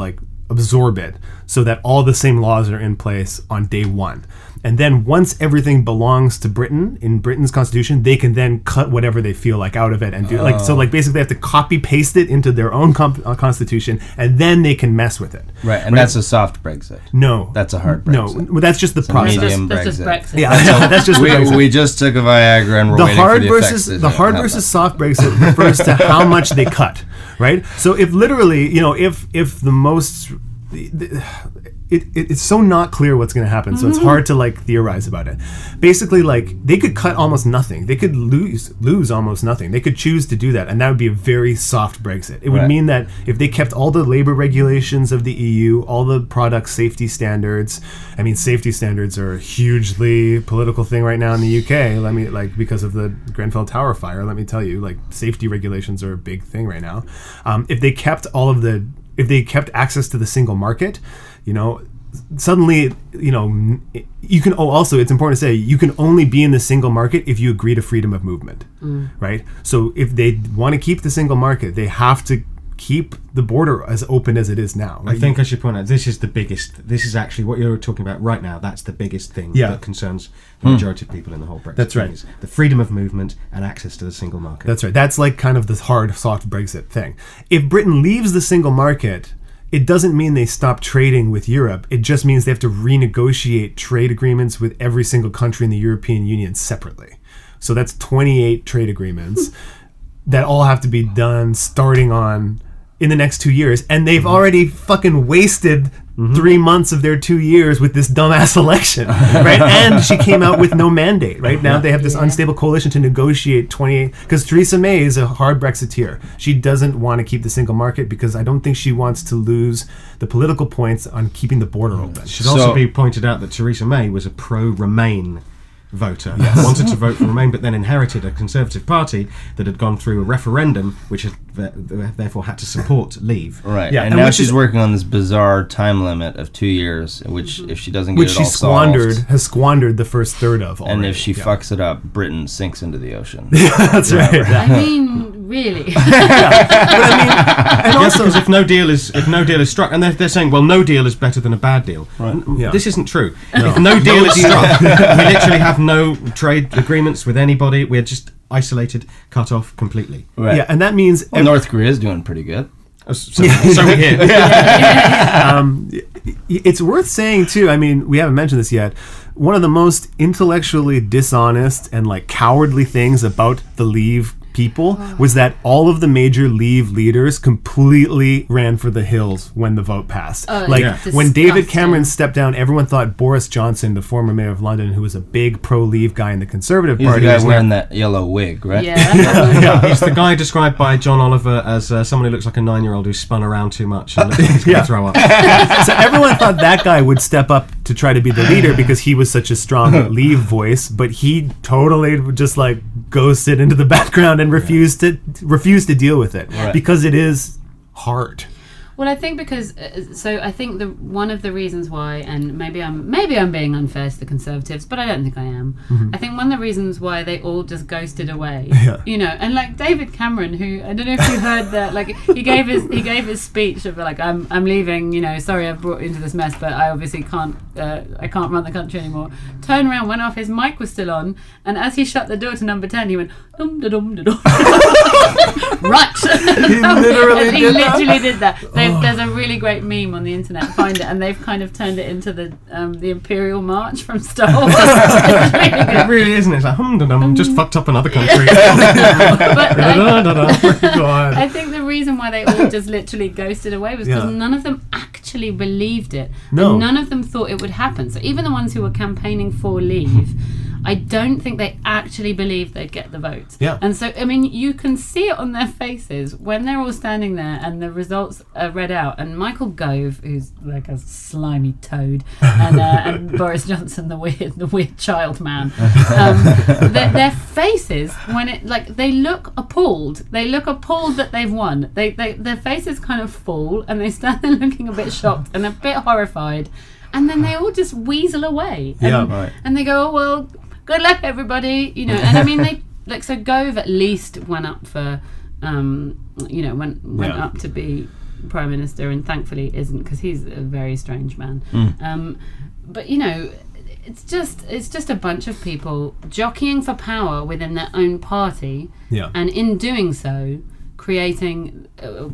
absorb it so that all the same laws are in place on day one. And then once everything belongs to Britain, in Britain's constitution, they can then cut whatever they feel like out of it and do basically they have to copy paste it into their own constitution, and then they can mess with it. Right, and that's a soft Brexit. No. That's a hard Brexit. No, that's just the process. Medium That's just Brexit. Brexit. Yeah, that's just the Brexit. We just took a Viagra and we're waiting for the effects. The hard versus soft Brexit refers to how much they cut, right? So if literally, if the most... It's so not clear what's going to happen, so it's hard to theorize about it. Basically, they could cut almost nothing. They could lose almost nothing. They could choose to do that, and that would be a very soft Brexit. It would mean that if they kept all the labor regulations of the EU, all the product safety standards. I mean, safety standards are a hugely political thing right now in the UK. Because of the Grenfell Tower fire. Let me tell you, safety regulations are a big thing right now. If they kept access to the single market, suddenly, you can, also, it's important to say, you can only be in the single market if you agree to freedom of movement, right? So if they want to keep the single market, they have to keep the border as open as it is now. Right? I think I should point out, this is actually what you're talking about right now. That's the biggest thing that concerns the majority of people in the whole Brexit. That's right. Is the freedom of movement and access to the single market. That's right. That's kind of the hard, soft Brexit thing. If Britain leaves the single market, it doesn't mean they stop trading with Europe. It just means they have to renegotiate trade agreements with every single country in the European Union separately. So that's 28 trade agreements that all have to be done starting in the next 2 years. And they've already fucking wasted 3 months of their 2 years with this dumbass election, right? And she came out with no mandate, right? Now they have this unstable coalition to negotiate 28, because Theresa May is a hard Brexiteer. She doesn't want to keep the single market because I don't think she wants to lose the political points on keeping the border open. It should also be pointed out that Theresa May was a pro-Remain voter, wanted to vote for Remain, but then inherited a Conservative Party that had gone through a referendum, which had therefore had to support Leave. Right, and now she's working on this bizarre time limit of 2 years, which if she doesn't get it all solved, has squandered the first third of already. And if she fucks it up, Britain sinks into the ocean. That's right. I mean, really. But I mean, and also, because if no deal is struck, and they're saying, well, no deal is better than a bad deal. Right. This isn't true. If no deal is struck, we literally have no trade agreements with anybody. We're just isolated, cut off completely. Right. Yeah, and that means North Korea is doing pretty good. So we hear. It's worth saying too. I mean, we haven't mentioned this yet. One of the most intellectually dishonest and cowardly things about the Leave people was that all of the major Leave leaders completely ran for the hills when the vote passed. When David Cameron stepped down, everyone thought Boris Johnson, the former mayor of London, who was a big pro-Leave guy in the Conservative Party, the guy wearing that yellow wig, right? Yeah. He's the guy described by John Oliver as someone who looks like a 9-year-old who spun around too much and he's going to throw up. So everyone thought that guy would step up to try to be the leader because he was such a strong Leave voice, but he totally just ghosted into the background and refused to deal with it because it is hard. Well, I think because I think one of the reasons why, and maybe I'm being unfair to the Conservatives, but I don't think I am. Mm-hmm. I think one of the reasons why they all just ghosted away, and David Cameron, who I don't know if you heard that, he gave his speech of I'm leaving, sorry I've brought you into this mess, but I obviously can't run the country anymore. Turned around, went off, his mic was still on, and as he shut the door to number 10, he went dum da dum da dum. Right. He literally did that. There's a really great meme on the internet. Find it, and they've kind of turned it into the Imperial March from Star Wars. It really isn't. It's just fucked up another country. But I think the reason why they all just literally ghosted away was because none of them actually believed it. No. And none of them thought it would happen. So even the ones who were campaigning for Leave, I don't think they actually believed they'd get the vote. Yeah. And so, I mean, you can see it on their faces when they're all standing there and the results are read out. And Michael Gove, who's like a slimy toad, and Boris Johnson, the weird child man, their faces, when they look appalled. They look appalled that they've won. Their faces kind of fall and they stand there looking a bit shocked and a bit horrified. And then they all just weasel away. And they go, oh, well, good luck, everybody. And I mean, so Gove at least went up for, went up to be Prime Minister, and thankfully isn't, because he's a very strange man. But you know, it's just a bunch of people jockeying for power within their own party, and in doing so, creating a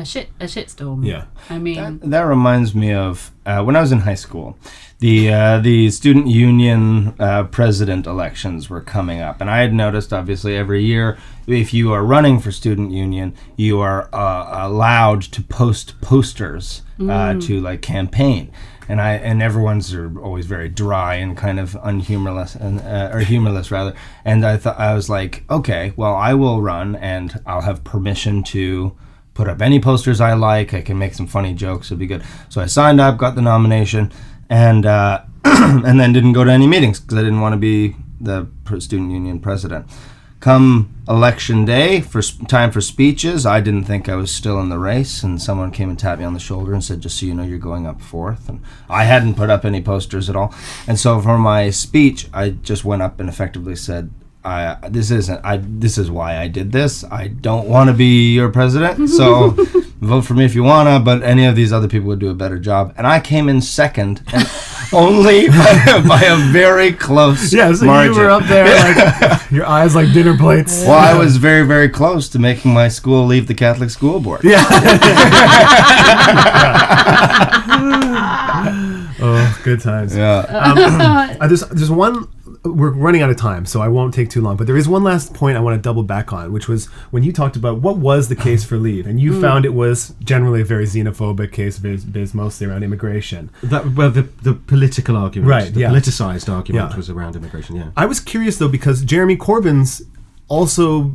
shitstorm. Yeah, I mean, that reminds me of when I was in high school. The student union president elections were coming up, and I had noticed, obviously, every year, if you are running for student union, you are allowed to post posters to like campaign. And everyone's are always very dry and kind of unhumorless, or humorless rather. And I was like, okay, well, I will run, and I'll have permission to put up any posters I like. I can make some funny jokes. It'll be good. So I signed up, got the nomination, and and then didn't go to any meetings because I didn't want to be the student union president. Come election day, time for speeches, I didn't think I was still in the race, and someone came and tapped me on the shoulder and said, just so you know, you're going up fourth. And I hadn't put up any posters at all. And so for my speech, I just went up and effectively said, this is why I did this. I don't want to be your president, so vote for me if you wanna, but any of these other people would do a better job. And I came in second, and only by a very close margin. You were up there, like your eyes like dinner plates. Well, I was very, very close to making my school leave the Catholic school board. Yeah. Oh, good times. Yeah. There's one. We're running out of time, so I won't take too long. But there is one last point I want to double back on, which was when you talked about what was the case for leave, and you found it was generally a very xenophobic case based mostly around immigration. The political argument, right? The politicized argument was around immigration. Yeah. I was curious though, because Jeremy Corbyn's also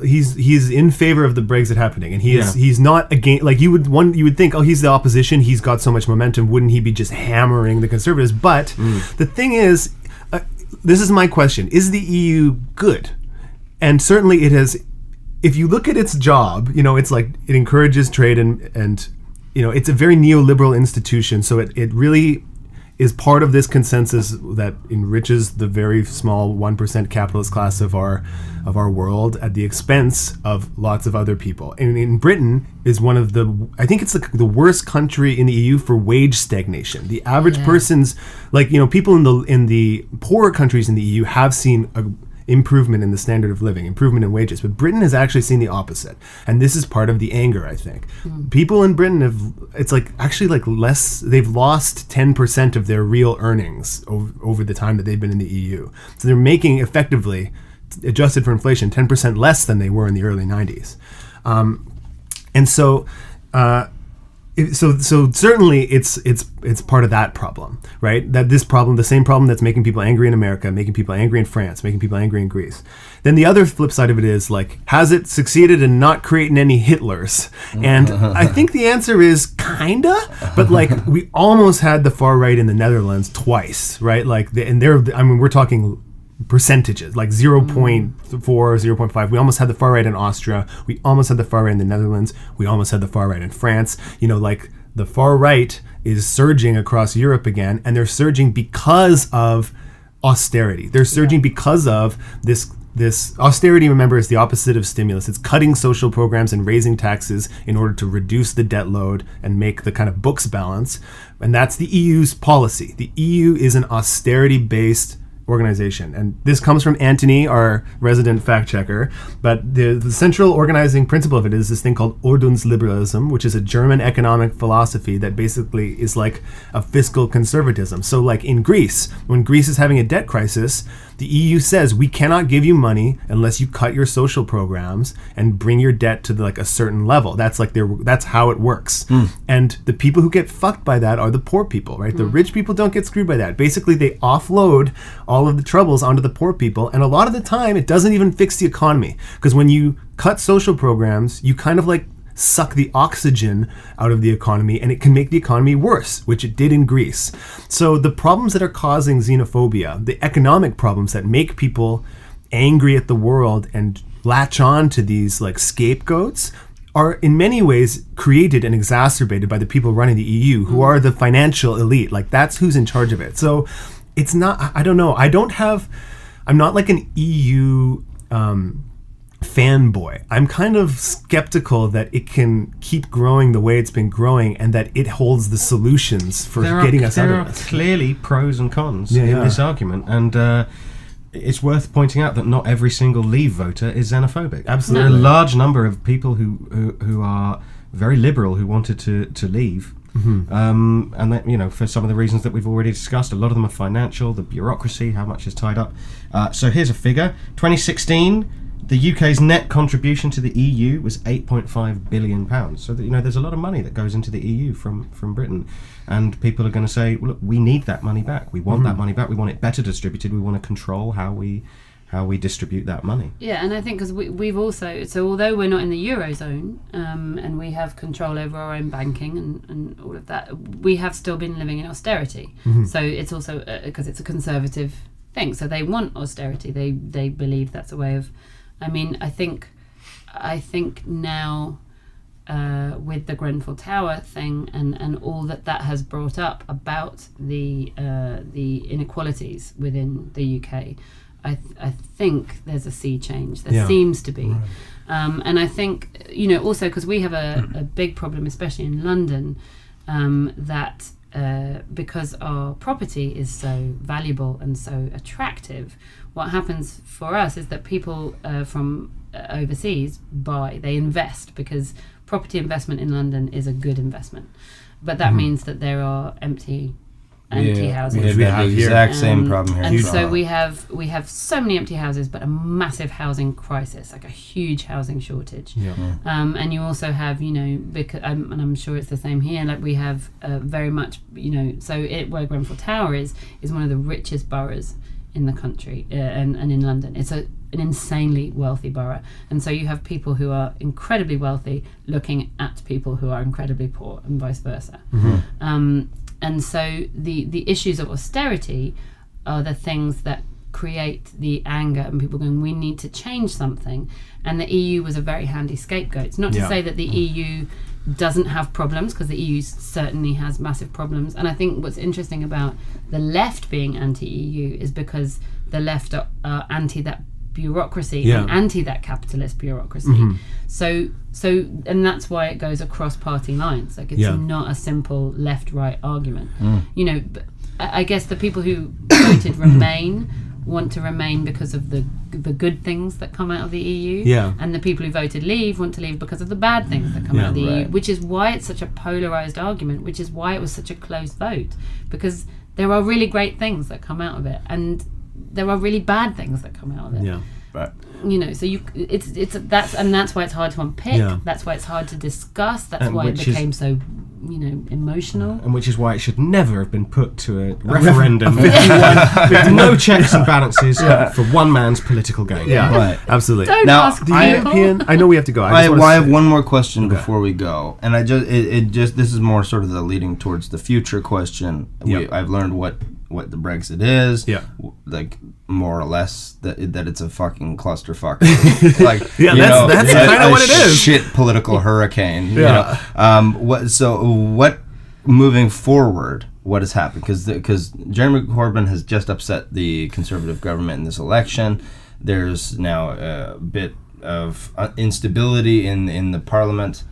he's in favor of the Brexit happening, and he's not against. Like you would think, oh, he's the opposition. He's got so much momentum. Wouldn't he be just hammering the Conservatives? But the thing is. This is my question. Is the EU good? And certainly it has, if you look at its job, you know, it's like it encourages trade and you know, it's a very neoliberal institution. So it really is part of this consensus that enriches the very small 1% capitalist class of our world at the expense of lots of other people. And in Britain is one of the, I think it's the worst country in the EU for wage stagnation. The average person's, like, you know, people in the poorer countries in the EU have seen a improvement in the standard of living, improvement in wages, but Britain has actually seen the opposite, and this is part of the anger, I think. People in Britain they've lost 10% of their real earnings over the time that they've been in the EU, so they're making effectively, adjusted for inflation, 10% less than they were in the early 90s, and so certainly it's part of that problem, right? That this problem, the same problem that's making people angry in America, making people angry in France, making people angry in Greece. Then the other flip side of it is, like, has it succeeded in not creating any Hitlers? And I think the answer is kinda, but like we almost had the far right in the Netherlands twice, right? Like, we're talking percentages, like 0.4, 0.5. We almost had the far right in Austria. We almost had the far right in the Netherlands. We almost had the far right in France. You know, like, the far right is surging across Europe again, and they're surging because of austerity. They're surging because of this austerity, remember, is the opposite of stimulus. It's cutting social programs and raising taxes in order to reduce the debt load and make the kind of books balance. And that's the EU's policy. The EU is an austerity-based organization, and this comes from Anthony, our resident fact checker, but the central organizing principle of it is this thing called Ordnungsliberalism, which is a German economic philosophy that basically is like a fiscal conservatism. So like in Greece, when Greece is having a debt crisis, the EU says we cannot give you money unless you cut your social programs and bring your debt to like a certain level. That's like that's how it works. And the people who get fucked by that are the poor people, right? The rich people don't get screwed by that. Basically, they offload all of the troubles onto the poor people, and a lot of the time it doesn't even fix the economy, because when you cut social programs, you kind of like suck the oxygen out of the economy, and it can make the economy worse, which it did in Greece. So the problems that are causing xenophobia, the economic problems that make people angry at the world and latch on to these like scapegoats, are in many ways created and exacerbated by the people running the EU, who are the financial elite. Like, that's who's in charge of it. So it's not, I don't know, I'm not like an EU fanboy. I'm kind of skeptical that it can keep growing the way it's been growing, and that it holds the solutions for getting us out of this. There are clearly pros and cons Yeah, in yeah. this argument, and it's worth pointing out that not every single Leave voter is xenophobic. Absolutely. There are a large number of people who are very liberal who wanted to leave. And that, for some of the reasons that we've already discussed, a lot of them are financial, the bureaucracy, how much is tied up. So here's a figure. 2016, the UK's net contribution to the EU was £8.5 billion. So that, there's a lot of money that goes into the EU from Britain. And people are going to say, well, look, we need that money back. We want that money back. We want it better distributed. We want to control how we distribute that money. Yeah, and I think because we've also, so although we're not in the Eurozone and we have control over our own banking and all of that, we have still been living in austerity. So it's also because it's a conservative thing. So they want austerity. They believe that's a way of, I think now with the Grenfell Tower thing and all that has brought up about the inequalities within the UK, I think there's a sea change. There seems to be. Right. And I think, also because we have a big problem, especially in London, that because our property is so valuable and so attractive, what happens for us is that people from overseas they invest, because property investment in London is a good investment. But that means that there are empty houses. We have the exact same problem here. And so we have so many empty houses, but a massive housing crisis, like a huge housing shortage. And you also have, because and I'm sure it's the same here. Like we have very much, where Grenfell Tower is one of the richest boroughs in the country, and in London. It's an insanely wealthy borough, and so you have people who are incredibly wealthy looking at people who are incredibly poor, and vice versa. And so the issues of austerity are the things that create the anger and people going, we need to change something. And the EU was a very handy scapegoat. It's not to say that the EU doesn't have problems, because the EU certainly has massive problems. And I think what's interesting about the left being anti-EU is because the left are anti that bureaucracy and anti that capitalist bureaucracy. So and that's why it goes across party lines. Like it's not a simple left-right argument. But I guess the people who voted Remain want to remain because of the good things that come out of the EU, and the people who voted Leave want to leave because of the bad things that come out of the EU, which is why it's such a polarized argument, which is why it was such a close vote, because there are really great things that come out of it, and there are really bad things that come out of it. Right. So that's why it's hard to unpick. That's why it's hard to discuss. That's why it became so, emotional. And which is why it should never have been put to a referendum with no checks and balances for one man's political gain. Right. Absolutely. Don't ask the European. I know we have to go. I have one more question before we go, and this is more sort of the leading towards the future question. I've learned what the Brexit is, like more or less that it's a fucking clusterfuck. Like that's kind of what it is. Shit political hurricane. What moving forward? What has happened? Because Jeremy Corbyn has just upset the Conservative government in this election. There's now a bit of instability in the Parliament.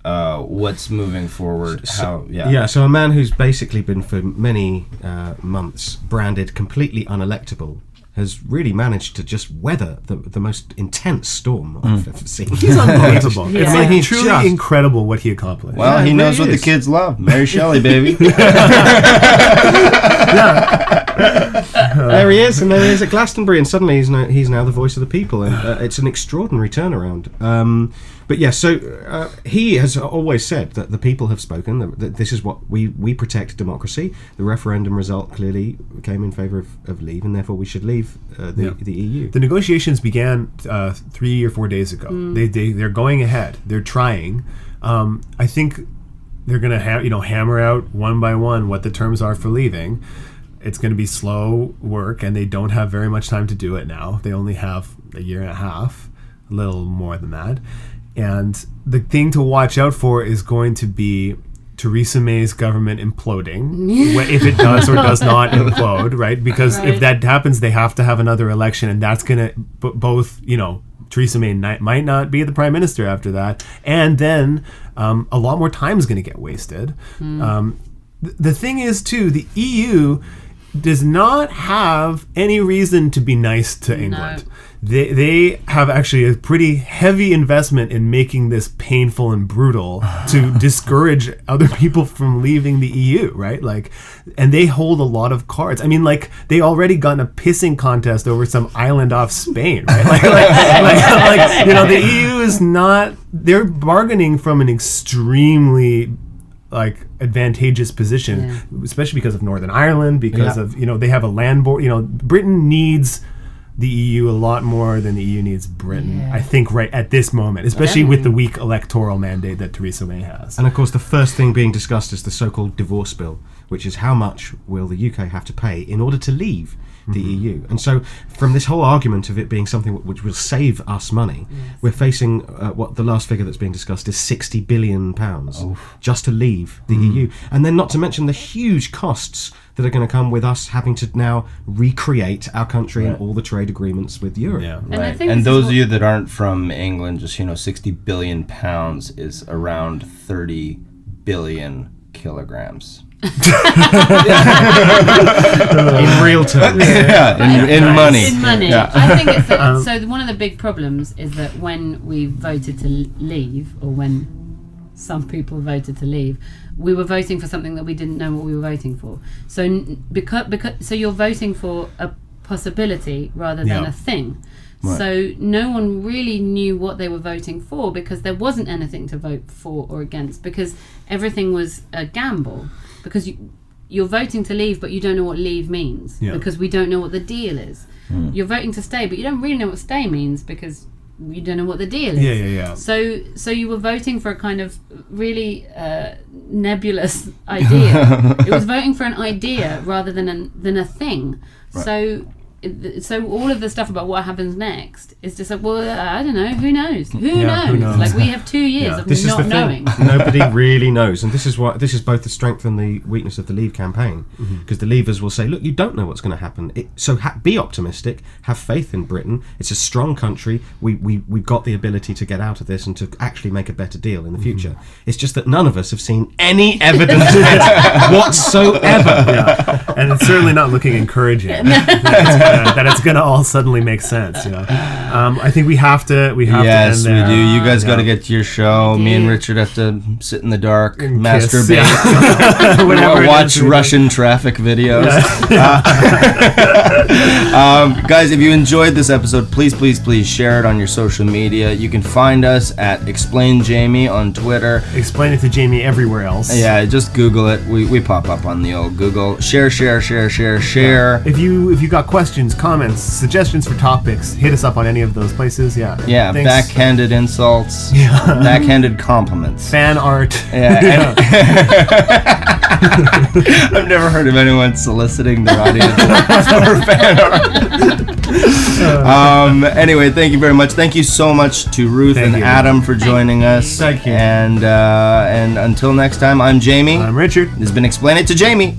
What's moving forward? So a man who's basically been for many months branded completely unelectable has really managed to just weather the most intense storm I've ever seen. He's unbelievable. It's truly incredible what he accomplished. Well, he knows what the kids love. Mary Shelley, baby. There he is, and there he is at Glastonbury, and suddenly he's now the voice of the people, and it's an extraordinary turnaround. But he has always said that the people have spoken, that this is what we protect democracy. The referendum result clearly came in favour of leave, and therefore we should leave the EU. The negotiations began 3 or 4 days ago. They're going ahead. They're trying. I think they're going to hammer out one by one what the terms are for leaving. It's going to be slow work, and they don't have very much time to do it now. They only have a year and a half, a little more than that. And the thing to watch out for is going to be Theresa May's government imploding, if it does or does not implode, right? Because if that happens, they have to have another election, and that's going to both, Theresa May might not be the prime minister after that, and then a lot more time is going to get wasted. The thing is, too, the EU does not have any reason to be nice to England. No. They have actually a pretty heavy investment in making this painful and brutal to discourage other people from leaving the EU, right? Like, and they hold a lot of cards. I mean, like, they already got in a pissing contest over some island off Spain, right? Like, you know, the EU is not, they're bargaining from an extremely like advantageous position, especially because of Northern Ireland, because of, you know, they have a land border. You know, Britain needs the EU a lot more than the EU needs Britain, I think, right at this moment, especially with the weak electoral mandate that Theresa May has. And of course, the first thing being discussed is the so-called divorce bill, which is how much will the UK have to pay in order to leave the EU. And so from this whole argument of it being something which will save us money, we're facing what the last figure that's being discussed is £60 billion just to leave the EU. And then not to mention the huge costs that are going to come with us having to now recreate our country and all the trade agreements with Europe. Yeah. And those of you that aren't from England, just, you know, £60 billion is around 30 billion kilograms. In real terms. In money. In money. Yeah. I think it's so one of the big problems is that when we voted to leave, or when some people voted to leave, we were voting for something that we didn't know what we were voting for. So so you're voting for a possibility rather than a thing. Right. So no one really knew what they were voting for, because there wasn't anything to vote for or against, because everything was a gamble. Because you're voting to leave, but you don't know what leave means, because we don't know what the deal is. You're voting to stay, but you don't really know what stay means, because you don't know what the deal is. So you were voting for a kind of really nebulous idea. It was voting for an idea rather than a thing. Right. So all of the stuff about what happens next is just like, well, I don't know. Who knows? Who knows? Like, we have 2 years of this not is the knowing. Thing. Nobody really knows, and this is both the strength and the weakness of the Leave campaign, because the Leavers will say, look, you don't know what's going to happen. So be optimistic, have faith in Britain. It's a strong country. We've got the ability to get out of this and to actually make a better deal in the future. It's just that none of us have seen any evidence of it whatsoever. And it's certainly not looking encouraging. That it's gonna all suddenly make sense, you know. I think we have to. Yes, we do. You guys got to get to your show. Me and Richard have to sit in the dark, and masturbate, watch Russian traffic videos. Guys, if you enjoyed this episode, please share it on your social media. You can find us at Explain Jamie on Twitter. Explain it to Jamie everywhere else. Yeah, just Google it. We pop up on the old Google. Share. If you got questions, comments, suggestions for topics, hit us up on any of those places. Thanks. Backhanded insults, backhanded compliments, fan art. I've never heard of anyone soliciting their audience for fan art. Anyway, thank you very much. Thank you so much to Ruth and Adam for joining us. Thank you. And until next time, I'm Jamie. I'm Richard. This has been Explain It to Jamie.